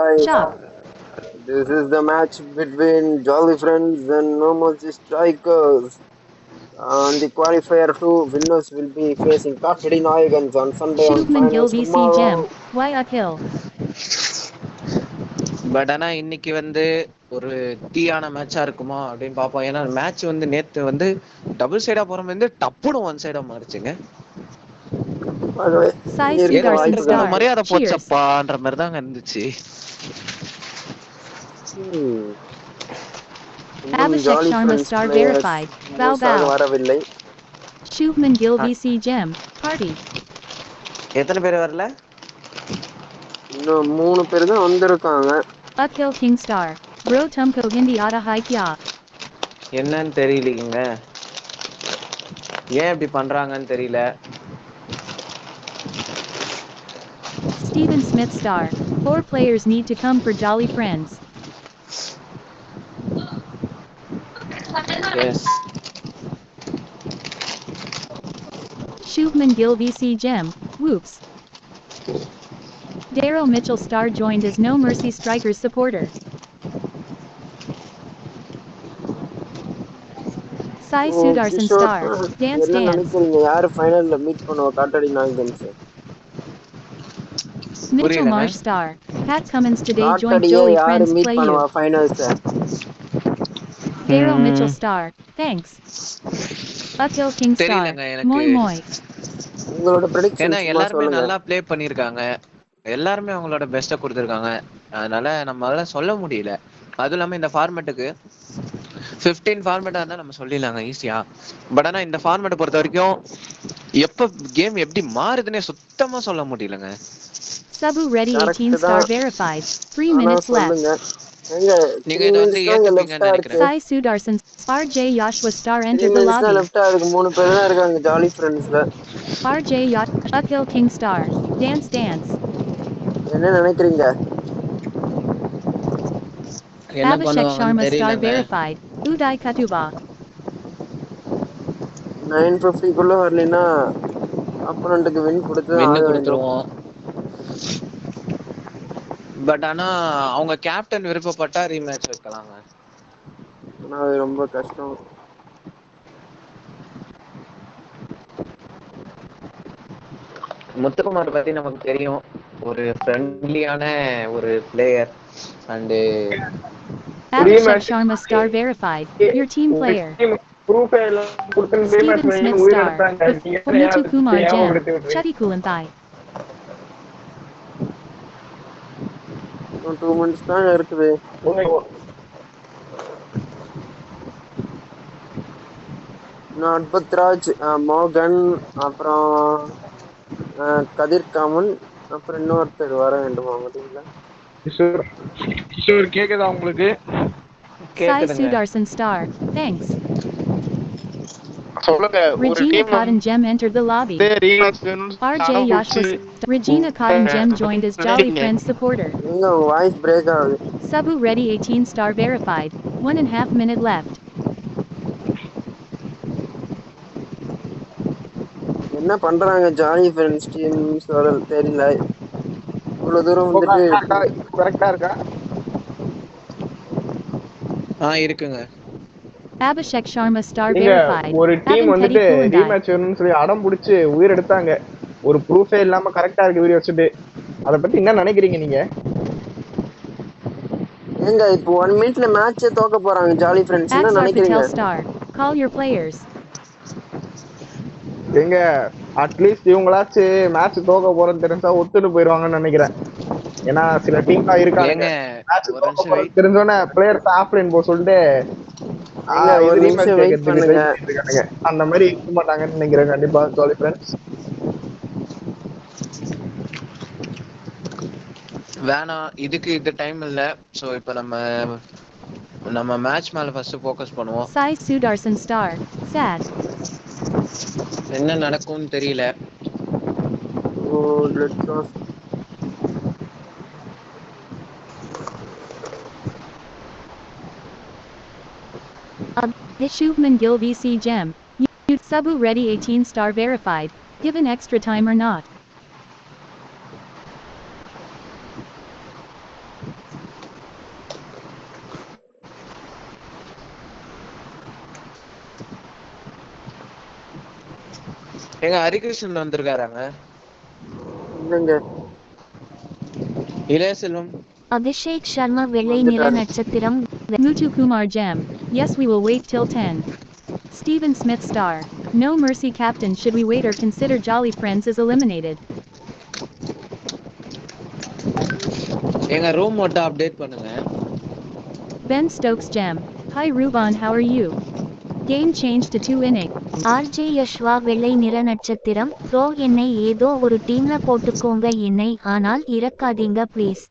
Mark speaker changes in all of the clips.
Speaker 1: Guys,
Speaker 2: Shop.
Speaker 1: this is the match between Jolly Friends and Normal Strikers. On the qualifier 2, winners will be facing Kakadi Nayagans on Sunday on
Speaker 2: Shubman Gill
Speaker 1: finals
Speaker 2: VC Gem.
Speaker 1: tomorrow.
Speaker 2: Why uphill?
Speaker 3: But ஆனா இன்னைக்கு வந்து ஒரு தீயான மேட்சா இருக்குமா அப்படின்னு பாப்போம். ஏன்னா match வந்து நேத்து வந்து டபுள் சைடா போற மாதிரி இருந்து டப்புனு ஒன் சைடா மாறிச்சுங்க.
Speaker 1: ஆகவே
Speaker 2: Sai
Speaker 1: இருக்க
Speaker 3: ஏதோ
Speaker 2: Sudarshan
Speaker 3: ரெண்டு
Speaker 1: வாய்ப்புகள்
Speaker 3: மூணு
Speaker 2: Star.
Speaker 1: இருக்கு.
Speaker 3: மரியாதை
Speaker 2: Cheers.
Speaker 3: போச்சப்பான்ற மாதிரி தாங்க இருந்துச்சு.
Speaker 1: Hmm. இன்னும்
Speaker 2: Abhishek
Speaker 1: jolly
Speaker 2: Sharma
Speaker 1: friends
Speaker 2: Star
Speaker 1: players
Speaker 2: verified. Bow
Speaker 1: boost ஆக
Speaker 2: bow.
Speaker 1: வரவில்லை.
Speaker 2: Shubman Gill VC Gem. Party.
Speaker 3: எத்தனை பேர் வரல?
Speaker 1: இன்னும் 3 பேர் தான் வந்திருக்காங்க.
Speaker 2: Uphill King Star. Bro Tumko Hindi Aata Hai Kya.
Speaker 3: என்னன்னு தெரியலீங்க. ஏன் இப்படி பண்றாங்கன்னு தெரியல.
Speaker 2: Stephen Smith Star. 4 players need to come for Jolly Friends.
Speaker 3: Yes.
Speaker 2: Shubman Gill VC Gem. Whoops. Daryl Mitchell Star joined as No Mercy Strikers supporter. Sai Sudarsan
Speaker 1: Kishore,
Speaker 2: Star. Dance
Speaker 1: என்ன
Speaker 2: Dance.
Speaker 1: நினைக்கிறீங்க? யாரு ஃபைனல்ல meet பண்ணுவா காட்டடி நாயகன்ஸ்?
Speaker 2: Mitchell
Speaker 3: புரியலங்க.
Speaker 2: Marsh Star. Pat Cummins today joined
Speaker 1: காட்டடியை
Speaker 2: Jolie
Speaker 1: யாரு
Speaker 2: Friends
Speaker 1: meet
Speaker 2: Play
Speaker 1: பண்ணுவா
Speaker 2: You.
Speaker 1: Finals?
Speaker 2: Daryl Mitchell Star. Thanks. Uphill King Star.
Speaker 3: தெரியலங்க எனக்கு.
Speaker 2: Moi moi.
Speaker 1: உங்களோட
Speaker 3: ஏன்னா
Speaker 1: ப்ரெடிக்ஷன் சும்மா
Speaker 3: எல்லாருமே
Speaker 1: சொல்லுங்க.
Speaker 3: நல்லா ப்ளே பண்ணிருக்காங்க. எல்லாருமே அவங்களோட பெஸ்ட்டை கொடுத்துருக்காங்க. அதனால நம்ம அதெல்லாம் சொல்ல முடியல. அதுவும் இல்லாமல் இந்த ஃபார்மேட்டுக்கு 15 ஃபார்மேட்டாக இருந்தால் நம்ம சொல்லிடலாங்க ஈஸியா. பட் ஆனால் இந்த ஃபார்மேட்டை பொறுத்த வரைக்கும் எப்போ கேம் எப்படி மாறுதுன்னே சுத்தமாக சொல்ல முடியலங்க.
Speaker 2: Sabu Ready 18
Speaker 1: கரெக்ட்
Speaker 2: Star
Speaker 1: தான்,
Speaker 2: verified. 3
Speaker 1: ஆனா
Speaker 2: minutes left.
Speaker 1: சொல்லுங்க. எங்க
Speaker 3: நீங்க
Speaker 1: 3
Speaker 3: இதை வந்து
Speaker 1: மினிட்ஸ் தான் இங்க
Speaker 3: ஏத்துப்பீங்கன்னு
Speaker 1: லெஃப்டா இருக்கு.
Speaker 3: நினைக்கிறேன்.
Speaker 2: Sai Sudarsan. RJ Yashwa Star
Speaker 1: 3
Speaker 2: entered the
Speaker 1: minutes தான்
Speaker 2: lobby.
Speaker 1: லெஃப்டா இருக்கு. 3 பேர் தான் இருக்காங்க jolly ஃப்ரெண்ட்ஸ்ல.
Speaker 2: RJ Yash. Uphill King Star. Dance Dance.
Speaker 1: என்ன நினைக்கிறீங்க?
Speaker 3: என்ன
Speaker 2: Abhishek
Speaker 3: பண்ணுவாங்கன்னு
Speaker 2: Sharma Star
Speaker 3: தெரியலங்க.
Speaker 2: verified. Uday Katuba.
Speaker 1: 950 வரலைன்னா ஆப்போனண்ட்டுக்கு வின் கொடுத்து தான்
Speaker 3: வின்னு
Speaker 1: ஆக வேண்டும்.
Speaker 3: கொடுத்துருவோம். பட் ஆனா அவங்க கேப்டன் விருப்பப்பட்டா ரீமேட்ச் வைக்கலாங்க.
Speaker 1: ஆனா அது ரொம்ப கஷ்டம்.
Speaker 3: முத்துக்குமார் பத்தி நமக்கு தெரியும். ஒரு ஃப்ரெண்ட்லியான ஒரு player. And
Speaker 2: Abhishek
Speaker 4: rematch
Speaker 2: Sharma Star verified. Your team
Speaker 4: உங்க
Speaker 2: player.
Speaker 4: டீம் ப்ரூஃப் எல்லாம் கொடுத்து ரீமேட்ச்
Speaker 2: Stephen Smith
Speaker 4: வைங்கன்னு உயிர்
Speaker 2: Star.
Speaker 4: எடுத்தாங்க. நீங்க
Speaker 2: Before
Speaker 4: என்ன
Speaker 2: Muthu Kumar Gem.
Speaker 4: ஏமாப்படுத்தி விட்டுறீங்க.
Speaker 2: Chutty Kulanthai.
Speaker 1: இன்னும் 2 மினிட்ஸ் தான் இருக்குது. இன்னும் அட்பத்ராஜ், மோகன், அப்புறம் கதிர் காமன், அப்புறம் இன்னொருத்தர் வர வேண்டும் அவங்க டீம்ல.
Speaker 4: கிஷோர் கிஷோர் கேக்குதா உங்களுக்கு?
Speaker 2: Sai
Speaker 3: கேக்குதுங்க.
Speaker 2: Sudarsan Star. Thanks.
Speaker 4: சொல்லுங்க. ஒரு
Speaker 2: Regina
Speaker 4: team
Speaker 2: Cotton Gem entered the lobby.
Speaker 4: வந்து ரீமேட்ச் வேணும்னு
Speaker 2: RJ
Speaker 4: அடம்
Speaker 2: Yashwa.
Speaker 4: பிடிச்சி
Speaker 2: Regina Cotton Gem joined as Jolly Friends supporter.
Speaker 1: எங்க உங்க வாய்ஸ் பிரேக் ஆகுது.
Speaker 2: Sabu Ready 18 Star verified. 1.5 minute left.
Speaker 1: என்ன பண்றாங்க ஜாலி ஃப்ரெண்ட்ஸ் டீம் தெரியல. இவ்வளவு தூரம் வந்துட்டு
Speaker 4: கரெக்டா இருக்கா?
Speaker 3: இருக்குங்க.
Speaker 2: Abhishek Sharma Star
Speaker 4: நீங்க
Speaker 2: verified.
Speaker 4: ஒரு டீம்
Speaker 2: Avan Petty
Speaker 4: வந்துட்டு
Speaker 2: Kulandai.
Speaker 4: ரீமேட்ச் வேணும்னு சொல்லி அடம் பிடிச்சி உயிர் எடுத்தாங்க. ஒரு ப்ரூஃபே இல்லாம கரெக்டா இருக்கு வீடியோ வச்சுட்டு. அதை பத்தி என்ன நினைக்கிறீங்க நீங்க?
Speaker 1: ஏங்க இப்போ 1 மினிட்ல மேட்சே தோக்க போறாங்க ஜாலி ஃப்ரெண்ட்ஸ். என்ன
Speaker 2: Axar
Speaker 1: நினைக்கிறீங்க?
Speaker 2: Patel Star. Call your players.
Speaker 4: எங்க அட்லீஸ்ட் இவங்களாச்சு மேட்ச் தோக்க போறேன்னு தெரிஞ்சா ஒத்துட்டு போயிருவாங்கன்னு நினைக்கிறேன். ஏன்னா சில டீம்லாம் இருக்கானுங்க
Speaker 3: ஏங்க
Speaker 4: மேட்ச்
Speaker 3: ஒரு
Speaker 4: தோக்க
Speaker 3: நிமிஷம்
Speaker 4: போறது
Speaker 3: வெயிட்.
Speaker 4: தெரிஞ்சோன்னே பிளேயர்ஸ் ஆஃப்லைன் போக சொல்லிட்டு
Speaker 1: ஏங்க
Speaker 4: இது
Speaker 1: ஒரு
Speaker 4: ரீமேட்ச்
Speaker 1: நிமிஷம் வெயிட்
Speaker 4: கேட்கறதுக்கு ட்ரை
Speaker 1: பண்ணுங்க.
Speaker 4: பண்ணிட்டு இருக்கானுங்க. அந்த மாதிரி இருக்க மாட்டாங்கன்னு நினைக்கிறேன் கண்டிப்பா ஜாலி ஃப்ரெண்ட்ஸ்.
Speaker 3: வேணாம், இதுக்கு இது டைம் இல்ல. ஸோ இப்போ நம்ம நம்ம மேட்ச் மேல ஃபர்ஸ்ட் ஃபோக்கஸ் பண்ணுவோம்.
Speaker 2: Sai Sudarsan Star. Sad.
Speaker 3: என்ன நடக்கும்னு தெரியல.
Speaker 1: ஓ let's
Speaker 2: Shubman Gill VC Gem. Sabu Ready 18 Star verified. Given extra time or not.
Speaker 3: எங்க ஹரிகிருஷ்ணன் வந்திருக்காராங்க.
Speaker 1: இல்லைங்க
Speaker 3: இளைய செல்வம்
Speaker 5: Abhishek Sharma வெள்ளை நிற
Speaker 1: வந்துட்டாரு.
Speaker 5: நட்சத்திரம்.
Speaker 2: Muthu Kumar Gem. Yes, we will wait till 10. Stephen Smith Star. No mercy, Captain. Should we wait or consider Jolly Friends is eliminated?
Speaker 3: எங்க room மட்டும் update பண்ணுங்க.
Speaker 2: Ben Stokes Gem. Hi Ruban, how are you? Game changed to 2 innings.
Speaker 5: RJ Yeshua வெள்ளை நிற நட்சத்திரம். Bro என்னை ஏதோ ஒரு டீம்ல போட்டுக்கோங்க என்னை ஆனால் இறக்காதீங்க please.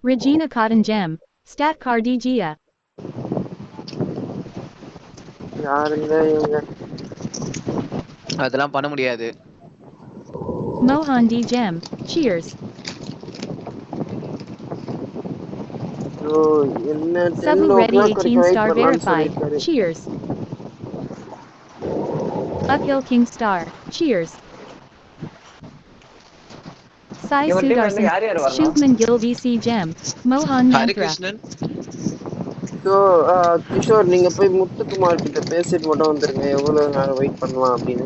Speaker 2: Regina Cotton Gem. Stat Car DGA.
Speaker 1: யாருங்க இவங்க?
Speaker 3: அதெல்லாம் பண்ண முடியாது.
Speaker 2: Mohan D Gem. Cheers.
Speaker 1: Bro என்ன 10
Speaker 2: Sabu Ready
Speaker 1: o'clock
Speaker 2: 18
Speaker 1: வரைக்கும் வெயிட்
Speaker 2: star
Speaker 1: பண்ணலாம்னு
Speaker 2: verified.
Speaker 1: சொல்லியிருக்காரு.
Speaker 2: Cheers. Akhil King Star. Cheers. Sai
Speaker 3: இவங்க டீம்ல இருந்து
Speaker 2: Sudarshan.
Speaker 3: யார் யார் வரணும்?
Speaker 2: Shubman Gill VC Gem. Mohan Mantra.
Speaker 3: Harikrishnan
Speaker 1: so Kishore நீங்க போய் முத்துக்குமார் கிட்ட பேசிட்டு மட்டும் வந்துருங்க எவ்வளவு நேரம் வெயிட் பண்ணலாம் அப்படின்னு.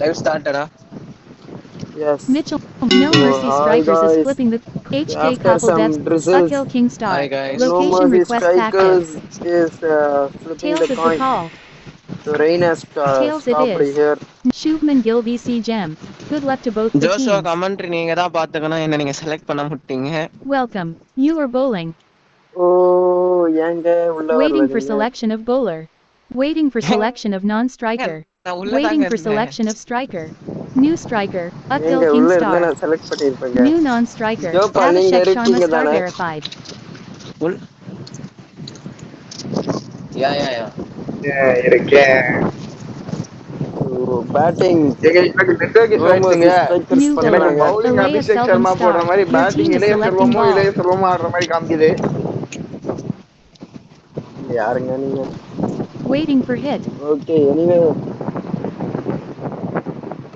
Speaker 3: லைவ் ஸ்டார்டடா.
Speaker 1: Yes.
Speaker 2: Mitchell. No
Speaker 1: so
Speaker 2: Mercy
Speaker 1: hi
Speaker 2: Strikers is
Speaker 1: guys,
Speaker 2: flipping the HK
Speaker 1: after
Speaker 2: Koppel
Speaker 1: some
Speaker 2: Devs.
Speaker 1: ட்ரிசில்ஸ்
Speaker 2: Akhil King Star.
Speaker 3: Hi guys.
Speaker 1: No
Speaker 2: Location
Speaker 1: Mercy
Speaker 2: request active.
Speaker 1: Strikers is flipping
Speaker 2: Tails
Speaker 1: the
Speaker 2: is the
Speaker 1: coin.
Speaker 2: call.
Speaker 1: So Rain has
Speaker 2: Tails it
Speaker 1: stopped
Speaker 2: is.
Speaker 1: here.
Speaker 2: Shubman Gill VC Gem. Good luck to both the
Speaker 3: Joshua
Speaker 2: teams.
Speaker 3: Commentary நீங்க தான் பாத்துக்கணும். என்ன நீங்க select பண்ண முட்டீங்க.
Speaker 2: Welcome. You are bowling.
Speaker 1: ஓ ஏங்க உள்ள வரல
Speaker 2: Waiting for
Speaker 1: நீங்க?
Speaker 2: selection of bowler. Waiting for selection of non-striker.
Speaker 3: நான் உள்ள
Speaker 2: Waiting
Speaker 3: தாங்க
Speaker 2: for
Speaker 3: இருந்தேன்.
Speaker 2: selection of striker. New striker. Akhil
Speaker 1: ஏங்க
Speaker 2: King
Speaker 1: உள்ள இருந்தா
Speaker 2: Star.
Speaker 1: நான் செலக்ட் பண்ணிருப்பேங்க.
Speaker 2: New non-striker.
Speaker 1: ஜோபால் நீங்க
Speaker 2: Abhishek Sharma
Speaker 1: இருக்கீங்க
Speaker 2: Star
Speaker 1: தானே?
Speaker 2: verified.
Speaker 3: உள் யா
Speaker 4: இருக்கேன்.
Speaker 1: ஸோ பேட்டிங்
Speaker 4: எனக்கு நெட்வொர்க் இஷ்யூ
Speaker 1: நோ
Speaker 4: ஆயிடுச்சுங்க.
Speaker 1: மர்சி ஸ்ட்ரைக்கர்ஸ்
Speaker 2: New
Speaker 4: எனக்கு
Speaker 2: bowler.
Speaker 1: பண்றாங்க.
Speaker 4: Bowling
Speaker 2: Alea
Speaker 4: Abhishek
Speaker 2: Seldom
Speaker 4: Sharma போடுற
Speaker 2: Star.
Speaker 4: மாதிரி,
Speaker 2: Your
Speaker 4: பேட்டிங்
Speaker 2: team is
Speaker 4: இளைய
Speaker 2: selecting
Speaker 4: செல்வமும்
Speaker 2: ball.
Speaker 4: இளைய செல்வமும் ஆடுற மாதிரி காமிக்குது.
Speaker 1: யாருங்க நீங்க?
Speaker 2: Waiting for hit.
Speaker 1: Okay anyway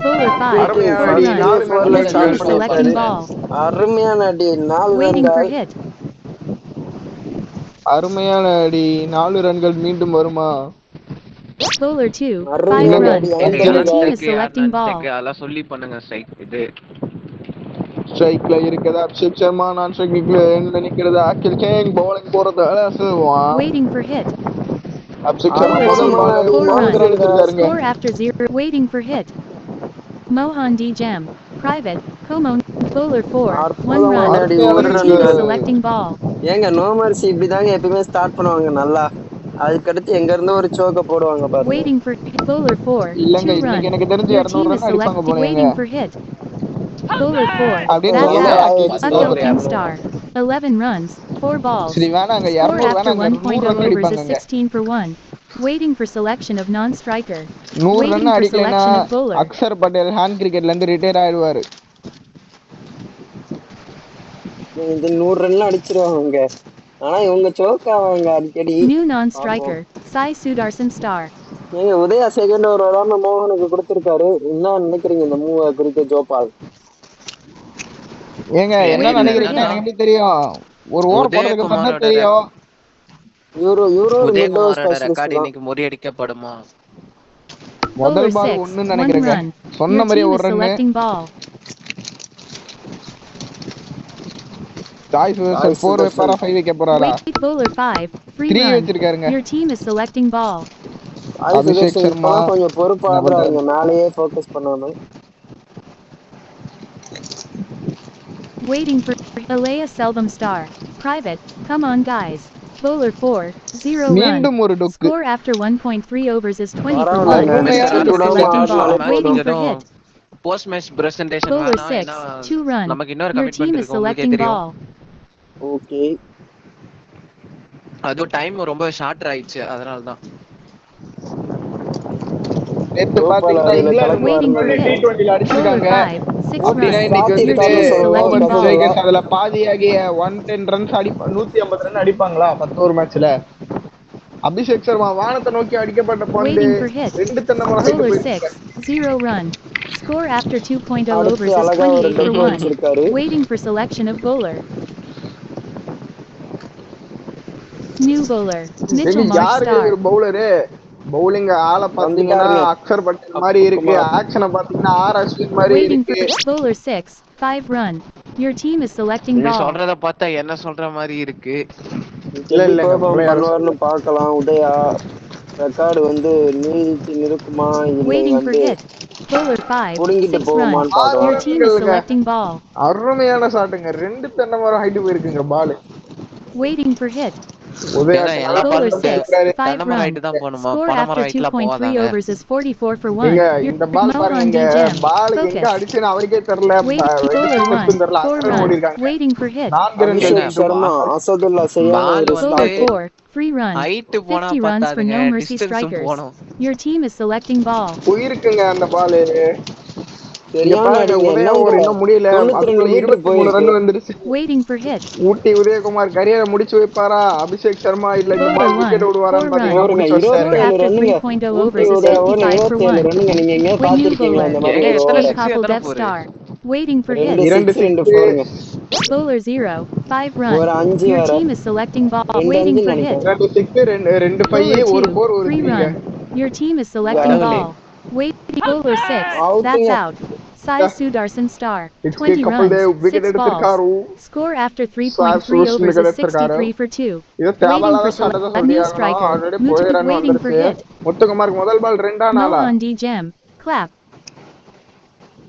Speaker 2: Bowler 5.
Speaker 1: Speaking
Speaker 4: அருமையான
Speaker 2: 4
Speaker 4: அடி,
Speaker 1: ஃபர்ஸ்ட் டே
Speaker 4: 4
Speaker 2: runs.
Speaker 4: மேட்ச்ல
Speaker 1: ஃபோர்ல
Speaker 2: Your team
Speaker 1: ஸ்டார்ட்
Speaker 2: is
Speaker 4: இருக்காரு
Speaker 2: selecting
Speaker 1: பண்ணிருக்காரு.
Speaker 2: ball.
Speaker 1: அருமையான அடி 4
Speaker 2: Waiting for
Speaker 1: ரன்கள்.
Speaker 2: hit.
Speaker 4: அருமையான அடி, 4 ரன்கள் மீண்டும் வருமா?
Speaker 2: Bowler 2. 5
Speaker 1: அருமையான
Speaker 4: இல்லங்க,
Speaker 1: அடி
Speaker 2: runs.
Speaker 1: அங்க
Speaker 2: Your
Speaker 1: இருங்க.
Speaker 2: team is selecting ball.
Speaker 3: அதெல்லாம் சொல்லி பண்ணுங்க ஸ்ட்ரைக் இது.
Speaker 4: ஸ்ட்ரைக்ல இருக்கிறது அபிஷேக் சர்மா, நான் ஸ்ட்ரைக்ல நிக்கிறது அகில் கிங், பவுலிங் போறது அலசுவான்.
Speaker 2: Waiting for hit.
Speaker 4: Abhishek Sharma
Speaker 2: Bowler 2.
Speaker 4: முதல்
Speaker 2: 4
Speaker 1: அற்புதமான அடி
Speaker 4: 4
Speaker 2: runs.
Speaker 4: Run
Speaker 1: நான்குங்க.
Speaker 4: எடுத்திருக்காருங்க.
Speaker 2: Score after 0. Waiting for hit. Mohan D Gem. Private. Como. Bowler 4. 1
Speaker 1: அற்புதமான
Speaker 2: run.
Speaker 1: அடி
Speaker 4: அருமையான
Speaker 1: ஒரு
Speaker 2: Your team is
Speaker 1: ரன்கள்.
Speaker 4: ரன்கள்.
Speaker 2: selecting ball.
Speaker 1: ஏங்க நோ மர்சி இப்படிதாங்க எப்பயுமே ஸ்டார்ட் பண்ணுவாங்க நல்லா. அதுக்கடுத்து எங்க இருந்து ஒரு சோக்க போடுவாங்க பாருங்க.
Speaker 2: Waiting for Bowler 4.
Speaker 4: இல்லங்க,
Speaker 2: 2
Speaker 4: இன்னைக்கு
Speaker 2: run.
Speaker 4: எனக்கு தெரிஞ்சு
Speaker 2: Your
Speaker 4: 200
Speaker 2: team is
Speaker 4: ரன் அடிப்பாங்க
Speaker 2: selecting.
Speaker 4: போலங்க.
Speaker 2: Waiting for hit. Bowler 4.
Speaker 4: அப்படின்னு
Speaker 2: That's
Speaker 1: ஏங்க
Speaker 4: சொல்லுங்க.
Speaker 2: out.
Speaker 1: வாய
Speaker 3: பத்து
Speaker 1: வச்சுட்டு
Speaker 2: Akhil
Speaker 3: over
Speaker 2: King
Speaker 1: இருக்கீங்க?
Speaker 2: Star. 11 runs. 4 balls.
Speaker 4: சரி வேணாங்க,
Speaker 2: Score
Speaker 4: 200
Speaker 2: after
Speaker 4: வேணாங்க, 100
Speaker 2: 1.0
Speaker 4: run
Speaker 2: overs is
Speaker 4: அடிப்பாங்கங்க.
Speaker 2: 16 for 1. Waiting for selection of non-striker.
Speaker 4: 100
Speaker 2: Waiting
Speaker 4: run
Speaker 2: for
Speaker 4: அடிக்கலைன்னா
Speaker 2: selection of bowler.
Speaker 4: Axar Patel hand கிரிக்கெட்ல இருந்து ரிட்டையர் ஆயிடுவாரு.
Speaker 1: இது 100 ரன்லாம் அடிச்சிருவாங்க. ஆனா இவங்க சோக் ஆவாங்க அடிக்கடி.
Speaker 2: New
Speaker 1: பாப்போம்.
Speaker 2: non-striker. Sai Sudarshan Star.
Speaker 1: ஏங்க உதயா செகண்ட் ஓவர் வராம மோகனுக்கு கொடுத்திருக்காரு. என்ன நினைக்கிறீங்க இந்த மூவ குறித்து ஜோபால்?
Speaker 4: ஏங்க என்ன
Speaker 2: Waiting for
Speaker 4: நினைக்கிறீங்கன்னா
Speaker 2: hit.
Speaker 4: எனக்கு எப்படி தெரியும்? ஒரு ஓவர் போடுறதுக்கு அப்புறம் தான்
Speaker 3: உதயகுமாரோட
Speaker 4: தெரியும்.
Speaker 1: இவரு ஒரு மிட் ஓவர்
Speaker 3: உதயகுமாரோட
Speaker 1: ஸ்பெஷலிஸ்ட்
Speaker 3: ரெக்கார்டு
Speaker 1: தான்.
Speaker 3: இன்னைக்கு முறியடிக்கப்படுமா?
Speaker 4: முதல்
Speaker 2: Bowler
Speaker 4: பால்
Speaker 2: 6.
Speaker 4: 1
Speaker 2: 1
Speaker 4: நினைக்கிறேங்க.
Speaker 2: run.
Speaker 4: சொன்ன
Speaker 2: Your
Speaker 4: மாதிரியே
Speaker 2: team
Speaker 4: ஒரு
Speaker 2: is
Speaker 4: ரன்னு.
Speaker 2: selecting ball.
Speaker 4: சாய்
Speaker 1: சாய்
Speaker 4: சுதர்சன் 4
Speaker 1: சுதர்ஷன்.
Speaker 4: வைப்பாரா 5 வைக்க போறாரா?
Speaker 2: Wait. Bowler 5. 3
Speaker 4: 3
Speaker 2: run.
Speaker 4: வச்சிருக்காருங்க.
Speaker 2: Your team is selecting ball.
Speaker 1: Sai
Speaker 4: Abhishek
Speaker 1: Sudarshan
Speaker 4: Sharma
Speaker 1: இப்பதான் கொஞ்சம் பொறுப்பு
Speaker 4: என்ன பண்றாரு?
Speaker 1: ஆடுறாருங்க, மேலேயே ஃபோக்கஸ் பண்ணாம.
Speaker 2: Waiting for Alea Seldom Star. Private. Come on guys. Bowler 4. 0 run.
Speaker 4: மீண்டும் ஒரு டொக்கு.
Speaker 2: Score after 1.3 overs is 20 for 1.
Speaker 1: பரவாயில்லைங்க,
Speaker 4: அருமையான
Speaker 2: Your
Speaker 3: mister
Speaker 2: team
Speaker 1: wicket
Speaker 2: is
Speaker 1: விடாம
Speaker 3: அபிஷேக்
Speaker 2: selecting
Speaker 3: ஜோஷுவா
Speaker 2: ball.
Speaker 1: ஆடினாலே
Speaker 3: மேட்ச்
Speaker 2: Waiting
Speaker 1: போதும்.
Speaker 2: for
Speaker 3: முடிஞ்சதும்
Speaker 2: hit.
Speaker 3: Post match presentation
Speaker 2: Bowler
Speaker 3: வேணாம்.
Speaker 2: 6.
Speaker 3: ஏன்னா
Speaker 2: 2 run.
Speaker 3: நமக்கு இன்னொரு
Speaker 2: Your
Speaker 3: கமிட்மெண்ட்
Speaker 2: team is
Speaker 3: இருக்கு, உங்களுக்கே
Speaker 2: selecting
Speaker 3: தெரியும்.
Speaker 2: ball.
Speaker 1: ஓகே.
Speaker 3: அதுவும் டைம் ரொம்ப ஷார்ட் ஆயிடுச்சு, அதனால தான்.
Speaker 4: நேத்து
Speaker 1: ஜோபால்
Speaker 4: பாத்தீங்கன்னா
Speaker 1: அதுல
Speaker 4: இங்கிலாந்து
Speaker 1: கலக்குவாரு
Speaker 2: Waiting for
Speaker 4: முன்னாடி
Speaker 1: நினைக்கிறேன்.
Speaker 2: hit.
Speaker 4: T20
Speaker 2: Bowler
Speaker 4: அடிச்சிருக்காங்க.
Speaker 2: 5. 6
Speaker 4: அப்படின்னா
Speaker 2: run.
Speaker 4: இன்னைக்கு
Speaker 2: Your
Speaker 4: வந்துட்டு
Speaker 2: team is selecting
Speaker 4: ஓவன்
Speaker 2: ball.
Speaker 4: ஸ்ட்ரைக்கர்ஸ் அதுல பாதியாகிய 110 ரன்ஸ் 150 ரன் அடிப்பாங்களா 10 ஓவர் மேட்ச்ல? அபிஷேக் சர்மா வானத்தை நோக்கி அடிக்கப்பட்ட பந்து
Speaker 2: Waiting for hit.
Speaker 4: 2 தென்னை மரம் height
Speaker 2: Bowler
Speaker 4: போயிருச்சுங்க.
Speaker 2: 6. 0 run. Score after 2.0
Speaker 1: அடுத்து
Speaker 2: overs is
Speaker 1: அழகா ஒரு
Speaker 2: 28 for
Speaker 1: டக்
Speaker 2: 1.
Speaker 1: வச்சிருக்காரு.
Speaker 2: Waiting for selection of bowler. New bowler.
Speaker 4: எங்க
Speaker 2: Mitchell Marsh
Speaker 4: யாருங்க
Speaker 2: Star.
Speaker 4: இவர் பவுலரு? பவுலிங் ஆள பாத்தீங்கன்னா
Speaker 1: வந்துட்டாருங்க
Speaker 4: அக்ஷர் பட்டேல் மாதிரி இருக்கு,
Speaker 1: குமார்.
Speaker 4: ஆக்ஷனை பாத்தீங்கன்னா ஆர் அஸ்வின் மாதிரி
Speaker 2: Waiting for
Speaker 4: இருக்கு.
Speaker 2: bowler 6, 5 run. Your team is selecting
Speaker 3: நீ
Speaker 2: ball.
Speaker 3: சொல்றத பார்த்தா என்ன சொல்ற மாதிரி இருக்கு.
Speaker 4: இல்ல
Speaker 1: எப்படி
Speaker 4: இல்லங்க
Speaker 1: பெர்ஃபார்ம்
Speaker 4: உங்களை யாரும்
Speaker 1: பண்ணுவார்னு
Speaker 4: சொல்ல.
Speaker 1: பார்க்கலாம். உதயா ரெக்கார்டு வந்து நீடிச்சு நிற்குமா இல்லை
Speaker 2: Waiting for
Speaker 1: வந்து
Speaker 2: hit. Bowler 5,
Speaker 1: புடுங்கிட்டு
Speaker 2: 6 run.
Speaker 1: போகுமான்னு
Speaker 2: Your
Speaker 1: பார்க்கலாம்.
Speaker 2: team is
Speaker 4: பாருங்க
Speaker 2: selecting ball.
Speaker 4: அருமையான ஷாட்டுங்க, 2 தென்னை மரம் ஹைட்டு போயிருக்குங்க பால்.
Speaker 2: Waiting for hit.
Speaker 3: ஏங்க
Speaker 4: உதயாக்கு
Speaker 3: எல்லா
Speaker 4: நல்லா
Speaker 2: Bowler
Speaker 3: பாலும்
Speaker 4: பந்து
Speaker 2: 6,
Speaker 4: கொடுக்குறாரு.
Speaker 2: 5
Speaker 3: தென்னமரம்
Speaker 2: run.
Speaker 3: ஹைட்டு தான் போகணுமா,
Speaker 2: Score
Speaker 3: பனைமரம்
Speaker 2: after
Speaker 3: ஹைட்லாம்
Speaker 2: 2.3
Speaker 3: போகாதாங்க.
Speaker 2: overs is 44 for 1.
Speaker 4: நீங்க
Speaker 2: Your
Speaker 4: இந்த பால் பாருங்க,
Speaker 2: Mohan
Speaker 4: இங்க
Speaker 2: D Jam.
Speaker 4: பால் எங்க
Speaker 2: Focus.
Speaker 4: அடிச்சுன்னு அவருக்கே தெரியல,
Speaker 2: Waiting bowler 1,
Speaker 4: தெரியல,
Speaker 2: 4
Speaker 4: அத்தனை ஓடி
Speaker 2: run.
Speaker 4: இருக்காங்க.
Speaker 2: Waiting for hit.
Speaker 4: 4 ரன்
Speaker 3: ஏங்க
Speaker 1: அபிஷேக் சர்மா அசதுல்லா செய்யாம
Speaker 3: பால்
Speaker 1: ஒரு
Speaker 3: வந்து
Speaker 2: Bowler
Speaker 1: ஸ்டார்ட்.
Speaker 2: 4, 3 run.
Speaker 3: ஹைட்டு போனா
Speaker 2: 50 runs for
Speaker 3: பார்த்தாதுங்க,
Speaker 2: no mercy
Speaker 3: டிஸ்டன்ஸும்
Speaker 2: strikers.
Speaker 3: போகணும்.
Speaker 2: Your team is selecting ball.
Speaker 4: போயிருக்குங்க அந்த பால். இங்க
Speaker 1: சரியான
Speaker 4: பாருங்க
Speaker 1: அடிங்க
Speaker 4: உதயா
Speaker 1: என்னங்க
Speaker 4: ஒரு இன்னும் முடியல,
Speaker 1: 92
Speaker 4: அதுக்குள்ள
Speaker 1: மீட்டர்
Speaker 4: 23
Speaker 1: போயிருக்கு.
Speaker 4: ரன் வந்துருச்சு.
Speaker 2: Waiting for hit.
Speaker 4: ஊட்டி உதயகுமார் கரியரை முடிச்சு வைப்பாரா, அபிஷேக் சர்மா இல்ல இந்த
Speaker 2: Bowler
Speaker 4: மாதிரி
Speaker 2: 1,
Speaker 4: விக்கெட்
Speaker 2: 4
Speaker 4: விடுவாரான்னு பாத்தீங்கன்னா
Speaker 2: run.
Speaker 1: ஓருங்க
Speaker 4: முடிச்சு
Speaker 2: Score
Speaker 4: வச்சாருங்க.
Speaker 1: 27
Speaker 2: after
Speaker 1: ரன்னுங்க.
Speaker 2: 3.0
Speaker 1: Ooty
Speaker 2: overs is
Speaker 1: உதயாவோட
Speaker 2: 55 for
Speaker 1: 27
Speaker 2: 1.
Speaker 1: ரன்னுங்க. நீங்க எங்கேயா
Speaker 2: With new
Speaker 1: பாத்திருக்கீங்களா
Speaker 2: bowler,
Speaker 1: இந்த மாதிரி
Speaker 3: ஏங்க
Speaker 1: ஒரு
Speaker 3: எத்தனை
Speaker 1: ஓவரை?
Speaker 2: H.K.
Speaker 3: சிக்ஸ்
Speaker 2: Kapil
Speaker 3: எத்தனை
Speaker 2: Death
Speaker 3: four?
Speaker 2: Star. Waiting for hit.
Speaker 1: 2
Speaker 4: 2
Speaker 1: 6 2
Speaker 4: 6
Speaker 1: 4ங்க.
Speaker 2: Bowler 0, 5
Speaker 1: ஒரு
Speaker 2: run.
Speaker 1: 5
Speaker 2: Your
Speaker 1: வேற.
Speaker 2: team is selecting ball.
Speaker 1: 2
Speaker 2: Waiting
Speaker 1: 5
Speaker 2: for hit.
Speaker 1: நினைக்கிறேன்.
Speaker 4: 2 6 2 5
Speaker 2: Bowler
Speaker 4: 1
Speaker 2: 2,
Speaker 4: 4 1
Speaker 2: 3
Speaker 4: 3ங்க.
Speaker 2: run. Your team is selecting
Speaker 3: கடவுளே.
Speaker 2: ball. Waiting bowler 6, that's
Speaker 1: அவுட்டுங்க.
Speaker 2: out. Sai Sudarshan Star.
Speaker 4: HK
Speaker 2: 20
Speaker 4: Kapil
Speaker 2: runs,
Speaker 4: Dev wicket
Speaker 2: 6 balls.
Speaker 4: எடுத்திருக்காரு.
Speaker 2: Score after
Speaker 4: sir
Speaker 2: 3.3
Speaker 4: Sudarshan
Speaker 2: overs
Speaker 4: wicket
Speaker 2: is
Speaker 4: எடுத்திருக்காரு.
Speaker 2: 63 for 2.
Speaker 4: இது
Speaker 2: Waiting
Speaker 4: தேவையில்லாத
Speaker 2: for
Speaker 4: shot தான்
Speaker 2: select new
Speaker 4: சொல்லியாகணும்.
Speaker 2: striker.
Speaker 4: Already போய்
Speaker 2: Mutu
Speaker 4: run
Speaker 2: waiting for
Speaker 4: வந்துருச்சு.
Speaker 2: hit.
Speaker 4: முத்துக்குமாருக்கு முதல் பால் 2 நாளா.
Speaker 2: Mohan D Jam. Clap.